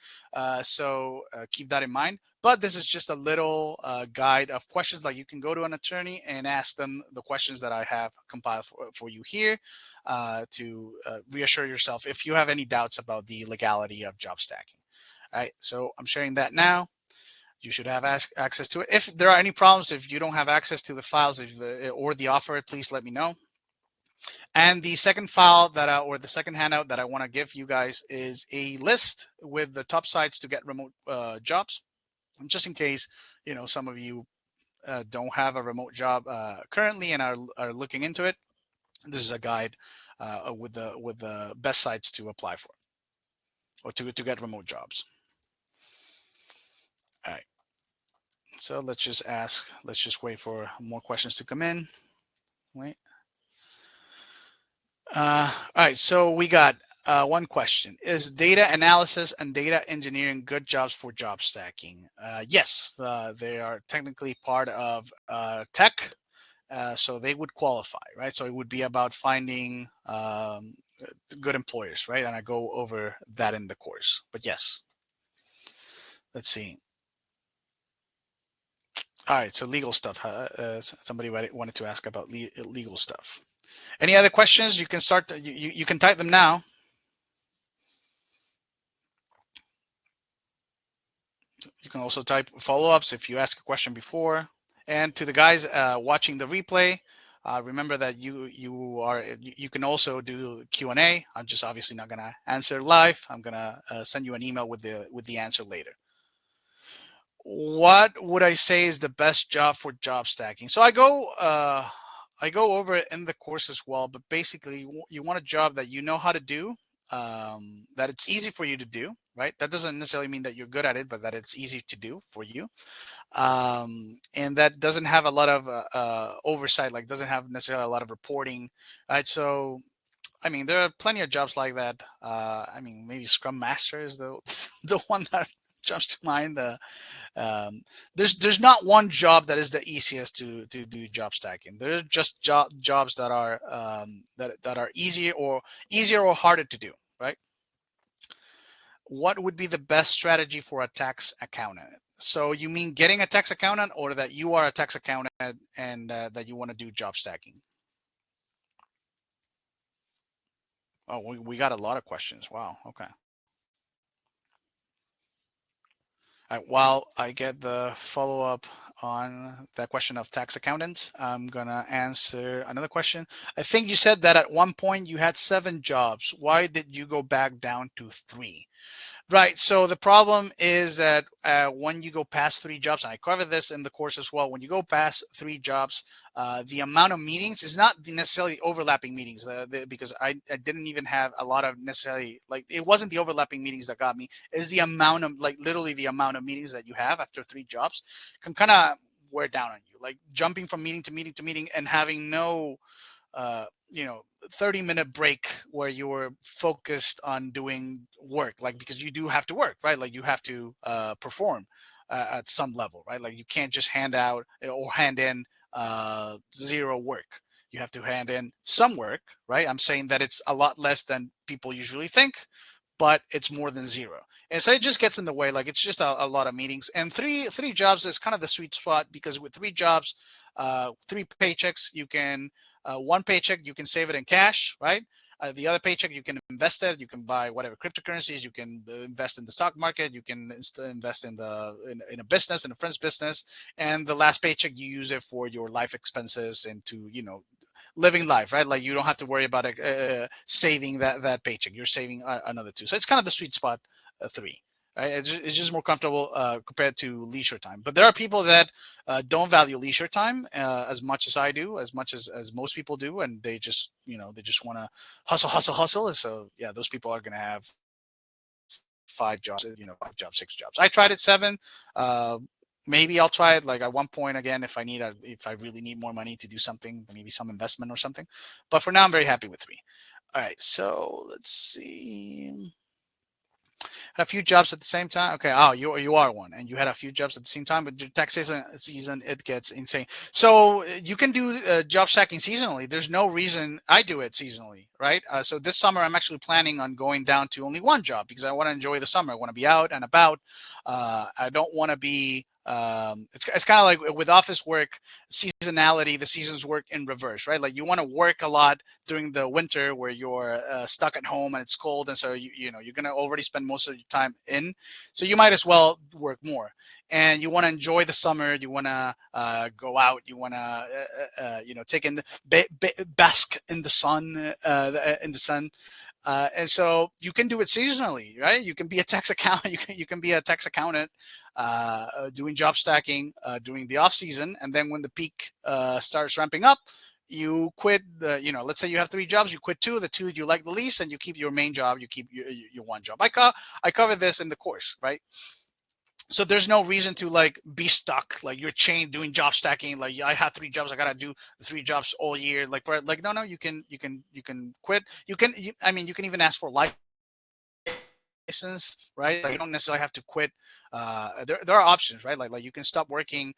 so keep that in mind. But this is just a little guide of questions. Like, you can go to an attorney and ask them the questions that I have compiled for you here to reassure yourself if you have any doubts about the legality of job stacking. All right, so I'm sharing that now. You should have access to it. If there are any problems, if you don't have access to the files or the offer, please let me know. And the second file or the second handout that I want to give you guys is a list with the top sites to get remote jobs. Just in case, some of you don't have a remote job currently and are looking into it. This is a guide with the best sites to apply for or to get remote jobs. All right. So let's just wait for more questions to come in. Wait. All right. So we got one question. Is data analysis and data engineering good jobs for job stacking? Yes, they are technically part of tech. So they would qualify, right? So it would be about finding good employers, right? And I go over that in the course. But yes, let's see. All right, so legal stuff. Somebody wanted to ask about legal stuff. Any other questions? You can start. You can type them now. You can also type follow-ups if you ask a question before. And to the guys watching the replay, remember that you can also do Q&A. I'm just obviously not going to answer live. I'm going to send you an email with the answer later. What would I say is the best job for job stacking? So I go over it in the course as well, but basically you want a job that you know how to do, that it's easy for you to do, right? That doesn't necessarily mean that you're good at it, but that it's easy to do for you. And that doesn't have a lot of oversight, like doesn't have necessarily a lot of reporting, right? So, I mean, there are plenty of jobs like that. I mean, maybe Scrum Master is the the one that jumps to mind. There's not one job that is the easiest to do job stacking. There's just jobs that are that are easier or harder to do, right? What would be the best strategy for a tax accountant? So you mean getting a tax accountant, or that you are a tax accountant and that you want to do job stacking? Oh, we got a lot of questions. Wow. Okay. All right, while I get the follow-up on that question of tax accountants, I'm gonna answer another question. I think you said that at one point you had 7 jobs. Why did you go back down to 3? Right. So the problem is that when you go past 3 jobs, and I cover this in the course as well, when you go past 3 jobs, the amount of meetings is not necessarily overlapping meetings, because I didn't even have a lot of necessarily, like, it wasn't the overlapping meetings that got me. Is the amount of, like, literally the amount of meetings that you have after 3 jobs can kind of wear down on you, like jumping from meeting to meeting to meeting and having no 30-minute break where you're focused on doing work, like, because you do have to work, right? Like you have to perform at some level, right? Like you can't just hand out or hand in zero work. You have to hand in some work, right? I'm saying that it's a lot less than people usually think, but it's more than zero. And so it just gets in the way. Like it's just a lot of meetings. And three jobs is kind of the sweet spot, because with three jobs, three paychecks, you can one paycheck you can save it in cash, right? The other paycheck you can invest it. You can buy whatever cryptocurrencies. You can invest in the stock market. You can invest in a business, in a friend's business. And the last paycheck you use it for your life expenses and to living life, right? Like you don't have to worry about saving that paycheck. You're saving another two. So it's kind of the sweet spot, three. Right? It's just more comfortable compared to leisure time. But there are people that don't value leisure time as much as I do, as much as most people do, and they just want to hustle, hustle, hustle. So yeah, those people are going to have five jobs, 5 jobs, 6 jobs. I tried it 7. Maybe I'll try it like at one point again if I really need more money to do something, maybe some investment or something. But for now, I'm very happy with 3. All right, so let's see. Had a few jobs at the same time. Okay, you are one, and you had a few jobs at the same time. But your tax season it gets insane. So you can do job stacking seasonally. There's no reason I do it seasonally, right? So this summer I'm actually planning on going down to only one job because I want to enjoy the summer. I want to be out and about. I don't want to be. It's kind of like with office work, seasonality, the seasons work in reverse, right? Like you want to work a lot during the winter where you're stuck at home and it's cold. And so, you're going to already spend most of your time in. So you might as well work more. And you want to enjoy the summer. You want to go out. You want to, take in bask in the sun, and so you can do it seasonally, right? You can be a tax accountant. You can be a tax accountant doing job stacking during the off season, and then when the peak starts ramping up, you quit. Let's say you have 3 jobs, you quit 2. The 2 you like the least, and you keep your main job. You keep your one job. I cover this in the course, right? So there's no reason to like be stuck, like you're chained doing job stacking. Like I have 3 jobs, I gotta do the 3 jobs all year. No, you can quit. You can even ask for license, right? Like you don't necessarily have to quit. There are options, right? Like you can stop working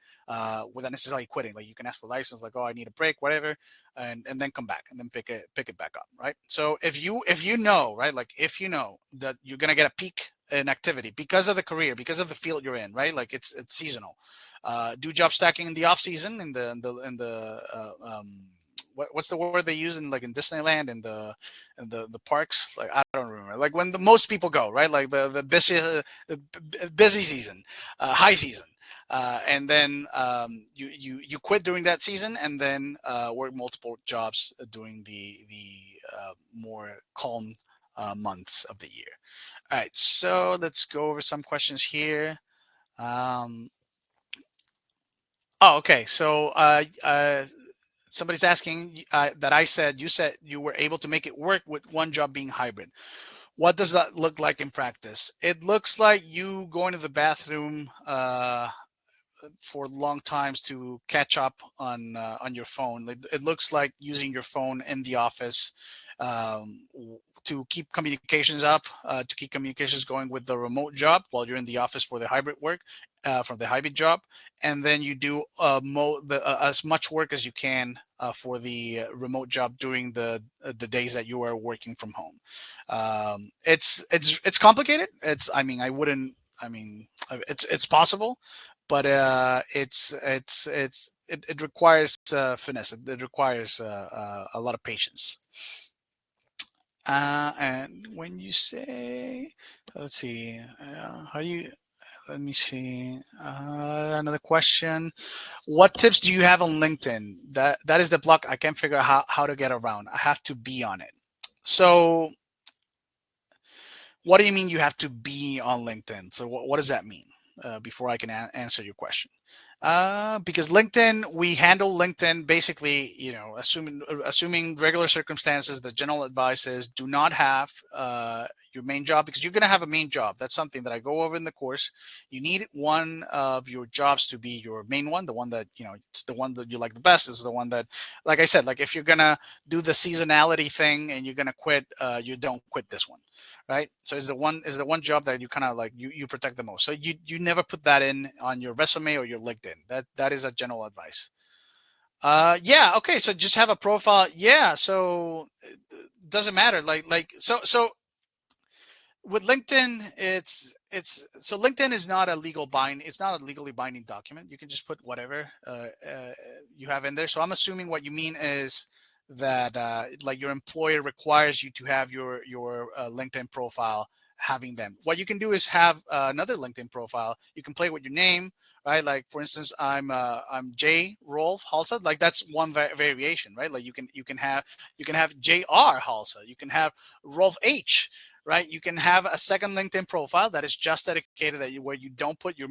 without necessarily quitting. Like you can ask for license, like, oh, I need a break, whatever, and then come back and then pick it back up, right? So if you know, right, like if you know that you're gonna get a peak in activity because of the career, because of the field you're in, right? Like it's seasonal. Do job stacking in the off season, in the what's the word they use in Disneyland and the parks? Like I don't remember. Like when the most people go, right? Like the busy season, high season. And then you quit during that season, and then work multiple jobs during the more calm months of the year. All right, so let's go over some questions here. Okay. So somebody's asking that you said you were able to make it work with one job being hybrid. What does that look like in practice? It looks like you going to the bathroom for long times to catch up on your phone. It looks like using your phone in the office to keep communications up, to keep communications going with the remote job while you're in the office for the hybrid work, from the hybrid job, and then you do as much work as you can for the remote job during the days that you are working from home. It's complicated. It's possible, but it requires finesse. It requires a lot of patience. And when you say, let's see, how do you? Let me see. Another question. What tips do you have on LinkedIn? That is the block I can't figure out how to get around. I have to be on it. So what do you mean you have to be on LinkedIn? So what does that mean? Before I can answer your question. Because LinkedIn, we handle LinkedIn basically, assuming regular circumstances, the general advice is do not have your main job, because you're going to have a main job. That's something that I go over in the course. You need one of your jobs to be your main one, the one that, it's the one that you like the best. This is the one that, like I said, like if you're going to do the seasonality thing and you're going to quit, you don't quit this one, right? So it's the one job that you kind of like, you protect the most. So you never put that in on your resume or your LinkedIn. That is a general advice. Yeah, okay, so just have a profile. Yeah, so it doesn't matter. So with LinkedIn, it's so LinkedIn is not a it's not a legally binding document. You can just put whatever you have in there. So I'm assuming what you mean is that like your employer requires you to have your LinkedIn profile having them. What you can do is have another LinkedIn profile. You can play with your name, right? Like for instance, I'm J Rolf Halsa. Like that's one variation, right? Like you can have J.R. Halsa. You can have Rolf H, right? You can have a second LinkedIn profile that is just dedicated where you don't put your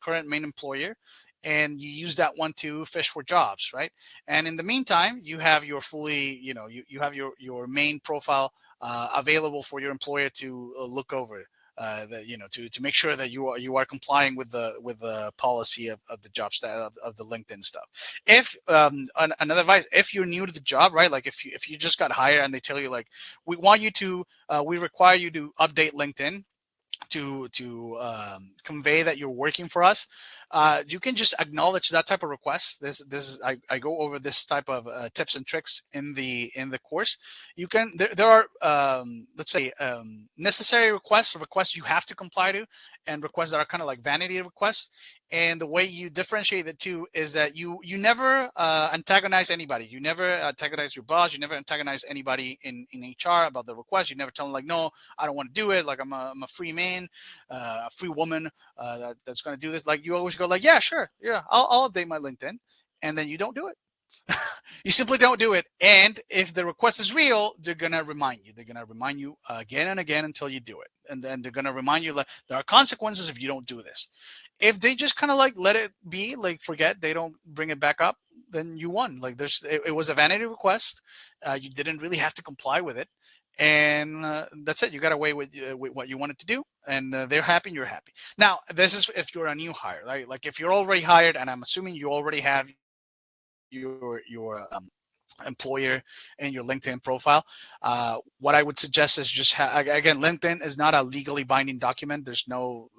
current main employer, and you use that one to fish for jobs, right? And in the meantime, you have your fully, you have your main profile available for your employer to look over. To make sure that you are complying with the policy of the job of the LinkedIn stuff. If another advice, if you're new to the job, right? Like if you just got hired and they tell you like, we require you to update LinkedIn to convey that you're working for us. You can just acknowledge that type of request. I go over this type of tips and tricks in the course. You can there are let's say necessary requests you have to comply to, and requests that are kind of like vanity requests. And the way you differentiate the two is that you never antagonize anybody. You never antagonize your boss. You never antagonize anybody in HR about the request. You never tell them like, no, I don't want to do it. Like I'm a free man, a free woman that's going to do this. Like you always go like, yeah, sure, yeah, I'll update my LinkedIn, and then you don't do it. You simply don't do it. And if the request is real, they're going to remind you. They're going to remind you again and again until you do it. And then they're going to remind you that there are consequences if you don't do this. If they just kind of like let it be, like forget, they don't bring it back up, then you won. Like it was a vanity request. You didn't really have to comply with it. And that's it. You got away with what you wanted to do, and they're happy, and you're happy. Now, this is if you're a new hire, right? Like if you're already hired, and I'm assuming you already have your employer and your LinkedIn profile. What I would suggest is just again, LinkedIn is not a legally binding document. There's no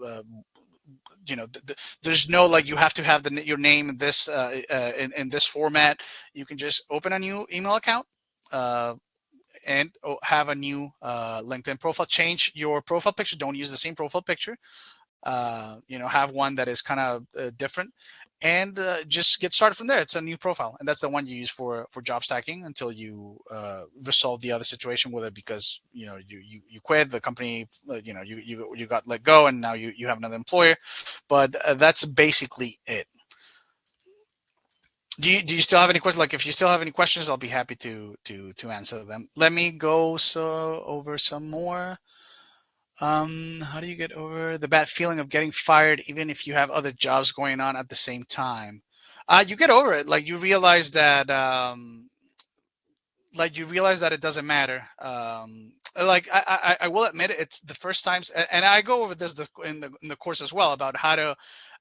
there's no like you have to have your name in this in this format. You can just open a new email account and have a new LinkedIn profile. Change your profile picture. Don't use the same profile picture. Have one that is kind of different, and just get started from there. It's a new profile, and that's the one you use for job stacking until you resolve the other situation with it, because you quit the company, you got let go, and now you have another employer. But that's basically it. Do you still have any questions? Like if you still have any questions, I'll be happy to answer them. Let me go over some more. How do you get over the bad feeling of getting fired even if you have other jobs going on at the same time? You get over it. Like you realize that it doesn't matter. Like I will admit it, it's the first times, and I go over this in the course as well, about how to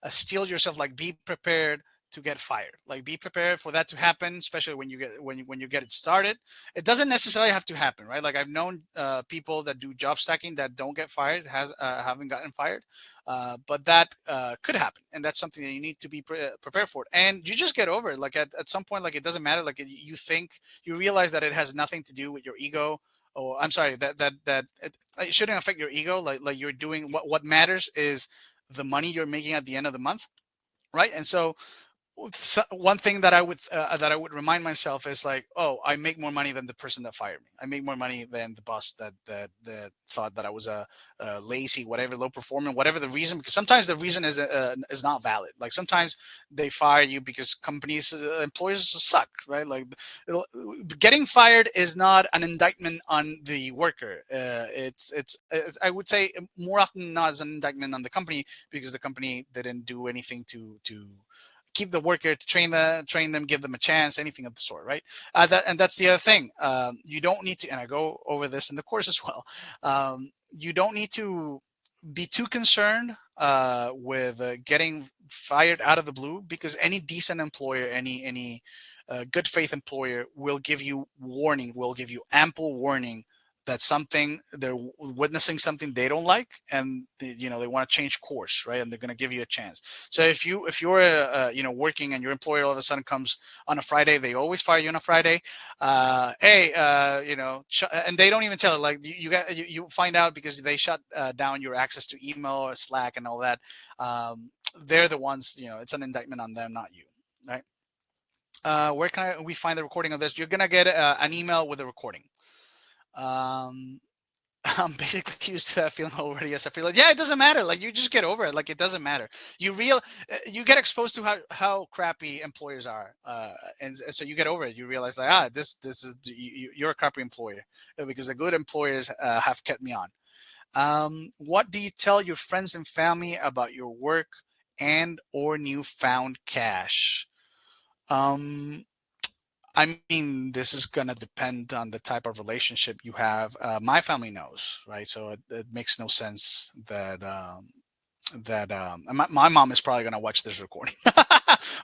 steel yourself. Like be prepared to get fired. Like be prepared for that to happen, especially when you get it started. It doesn't necessarily have to happen, right? Like I've known people that do job stacking that don't get fired, haven't gotten fired, but that could happen, and that's something that you need to be prepared for. And you just get over it. Like at some point, like it doesn't matter. Like you realize that it has nothing to do with your ego. Or I'm sorry, that it shouldn't affect your ego. Like you're doing what matters is the money you're making at the end of the month, right? And so one thing that I would remind myself is like, oh, I make more money than the person that fired me. I make more money than the boss that thought that I was a lazy, whatever, low performer, whatever the reason. Because sometimes the reason is not valid. Like sometimes they fire you because companies employers suck, right? Like getting fired is not an indictment on the worker. It's I would say more often than not is an indictment on the company, because the company didn't do anything to keep the worker, to train them, give them a chance, anything of the sort, right? And that's the other thing. You don't need to, and I go over this in the course as well. You don't need to be too concerned with getting fired out of the blue, because any decent employer, any good faith employer will give you warning, will give you ample warning that something they're witnessing something they don't like, and they want to change course, right? And they're going to give you a chance. So if you're working, and your employer all of a sudden comes on a Friday, they always fire you on a Friday. Hey, and they don't even tell it. Like you find out because they shut down your access to email or Slack and all that. They're the ones. It's an indictment on them, not you, right? Where can we find the recording of this? You're gonna get an email with a recording. I'm basically used to that feeling already. As I feel like, yeah, it doesn't matter. Like, you just get over it. Like, it doesn't matter. You get exposed to how crappy employers are, and so you get over it. You realize, like, this is you're a crappy employer, because the good employers have kept me on. What do you tell your friends and family about your work and or newfound cash? I mean, this is going to depend on the type of relationship you have. My family knows, right? So it makes no sense that my mom is probably going to watch this recording.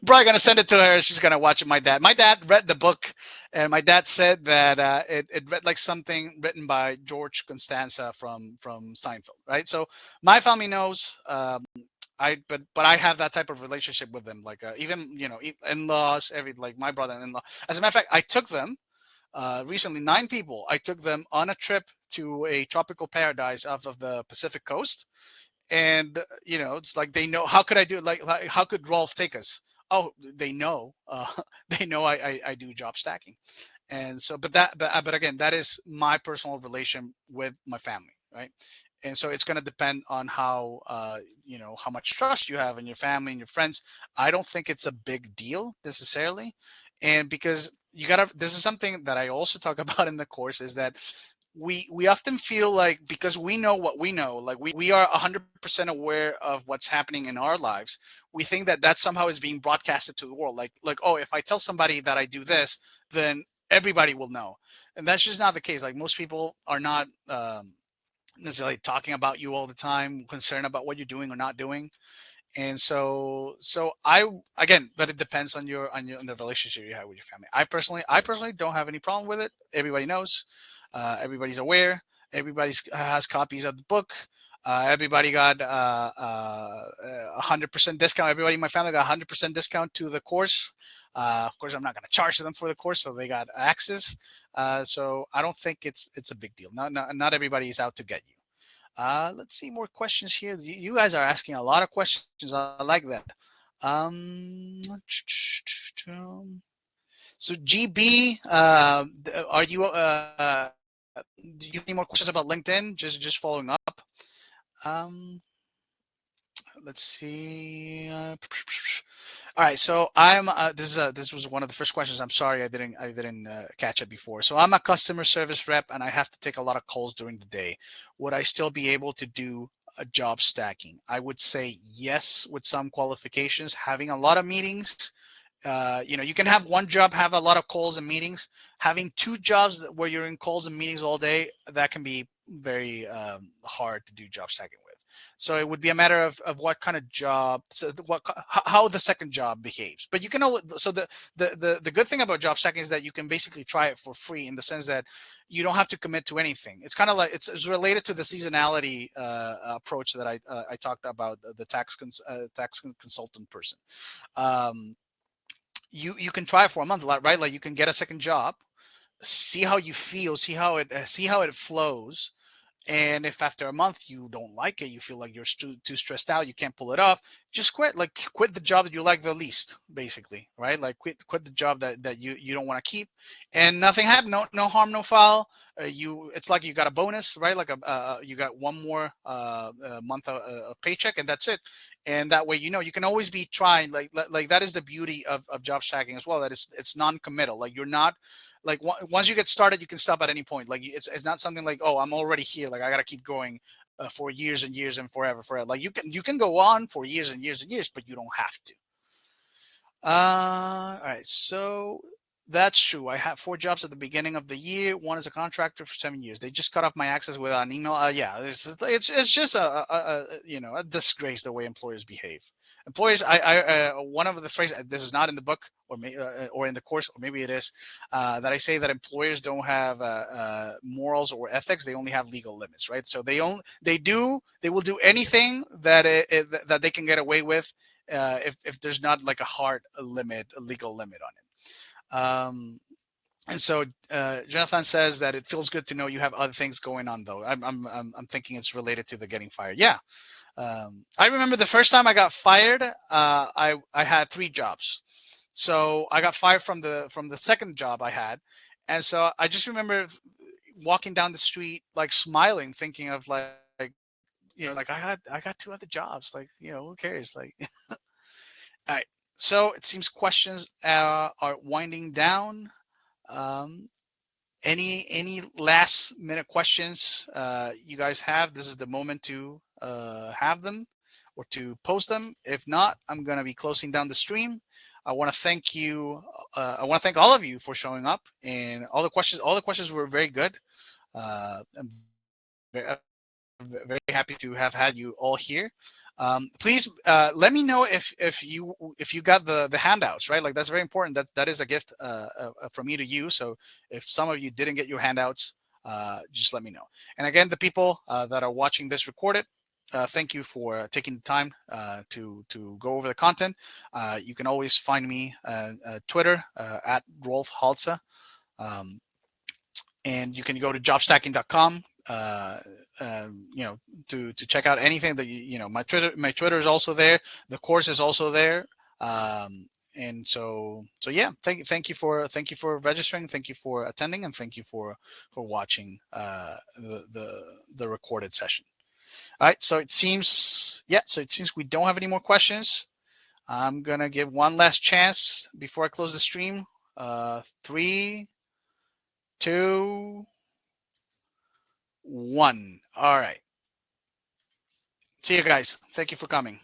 Probably going to send it to her. She's going to watch it. My dad read the book, and my dad said that it read like something written by George Costanza from Seinfeld, right? So my family knows. But I have that type of relationship with them, like even in-laws, like my brother-in-law. As a matter of fact, I took them recently, 9 people. I took them on a trip to a tropical paradise off of the Pacific coast, and it's like they know. How could I do it? Like how could Rolf take us? Oh, they know. They know I do job stacking, and so but again, that is my personal relation with my family, right? And so it's going to depend on how much trust you have in your family and your friends. I don't think it's a big deal necessarily, and because this is something that I also talk about in the course, is that we often feel like, because we know what we know, like we are 100% aware of what's happening in our lives, we think that somehow is being broadcasted to the world, like, oh, if I tell somebody that I do this, then everybody will know. And that's just not the case. Like, most people are not necessarily talking about you all the time, concerned about what you're doing or not doing. And so again, but it depends on on the relationship you have with your family. I personally don't have any problem with it. Everybody knows, everybody's aware, everybody has copies of the book. Everybody got 100% discount. Everybody in my family got 100% discount to the course. Of course, I'm not going to charge them for the course, so they got access. So I don't think it's a big deal. Not everybody is out to get you. Let's see more questions here. You guys are asking a lot of questions. I like that. So GB, are you? Do you have any more questions about LinkedIn? Just following up. Let's see. All right, so I'm. This was one of the first questions. I'm sorry, I didn't catch it before. So I'm a customer service rep, and I have to take a lot of calls during the day. Would I still be able to do a job stacking? I would say yes, with some qualifications. Having a lot of meetings. You can have one job, have a lot of calls and meetings. Having 2 jobs where you're in calls and meetings all day, that can be very hard to do job stacking with. So it would be a matter of what kind of job, so how the second job behaves. But you can always, so the good thing about job stacking is that you can basically try it for free, in the sense that you don't have to commit to anything. It's kind of like it's related to the seasonality approach that I talked about, the tax consultant person. You can try it for a month, right? Like, you can get a second job, see how you feel, see how it flows. And if after a month you don't like it, you feel like you're too stressed out, you can't pull it off, just quit. Like, quit the job that you like the least, basically, right? Like, quit the job that you don't want to keep, and nothing happened. No harm, no foul. It's like you got a bonus, right? Like you got one more month of paycheck, and that's it. And that way, you can always be trying. Like that is the beauty of job stacking as well. That it's non-committal. Like, you're not, like, once you get started, you can stop at any point. Like, it's not something like, oh, I'm already here, like I gotta keep going for years and years and forever. Like, you can go on for years and years and years, but you don't have to. All right. So that's true. I had 4 jobs at the beginning of the year. One as a contractor for 7 years. They just cut off my access without an email. Yeah, it's just a disgrace the way employers behave. Employers, one of the phrases, this is not in the book or in the course, or maybe it is, that I say that employers don't have morals or ethics. They only have legal limits, right? So they will do anything that that they can get away with, if there's not like a hard limit, a legal limit on it. And so Jonathan says that it feels good to know you have other things going on, though. I'm thinking it's related to the getting fired. Yeah. I remember the first time I got fired, I had 3 jobs. So I got fired from the second job I had, and so I just remember walking down the street like smiling, thinking of like I got 2 other jobs. Like, who cares? Like, all right. So it seems questions are winding down. Um, any last minute questions you guys have? This is the moment to have them or to post them. If not, I'm gonna be closing down the stream. I want to thank you. I want to thank all of you for showing up, and all the questions. All the questions were very good. I'm very, very happy to have had you all here. Please let me know if you got the handouts, right? Like, that's very important. That is a gift from me to you. So if some of you didn't get your handouts, just let me know. And again, the people that are watching this recorded, thank you for taking the time to go over the content. You can always find me Twitter at Rolf Haltza. And you can go to jobstacking.com to check out anything that my Twitter is also there. The course is also there. And so yeah, thank you for registering, thank you for attending, and thank you for watching the recorded session. All right, so it seems we don't have any more questions. I'm gonna give one last chance before I close the stream. 3, 2, 1. All right. See you guys. Thank you for coming.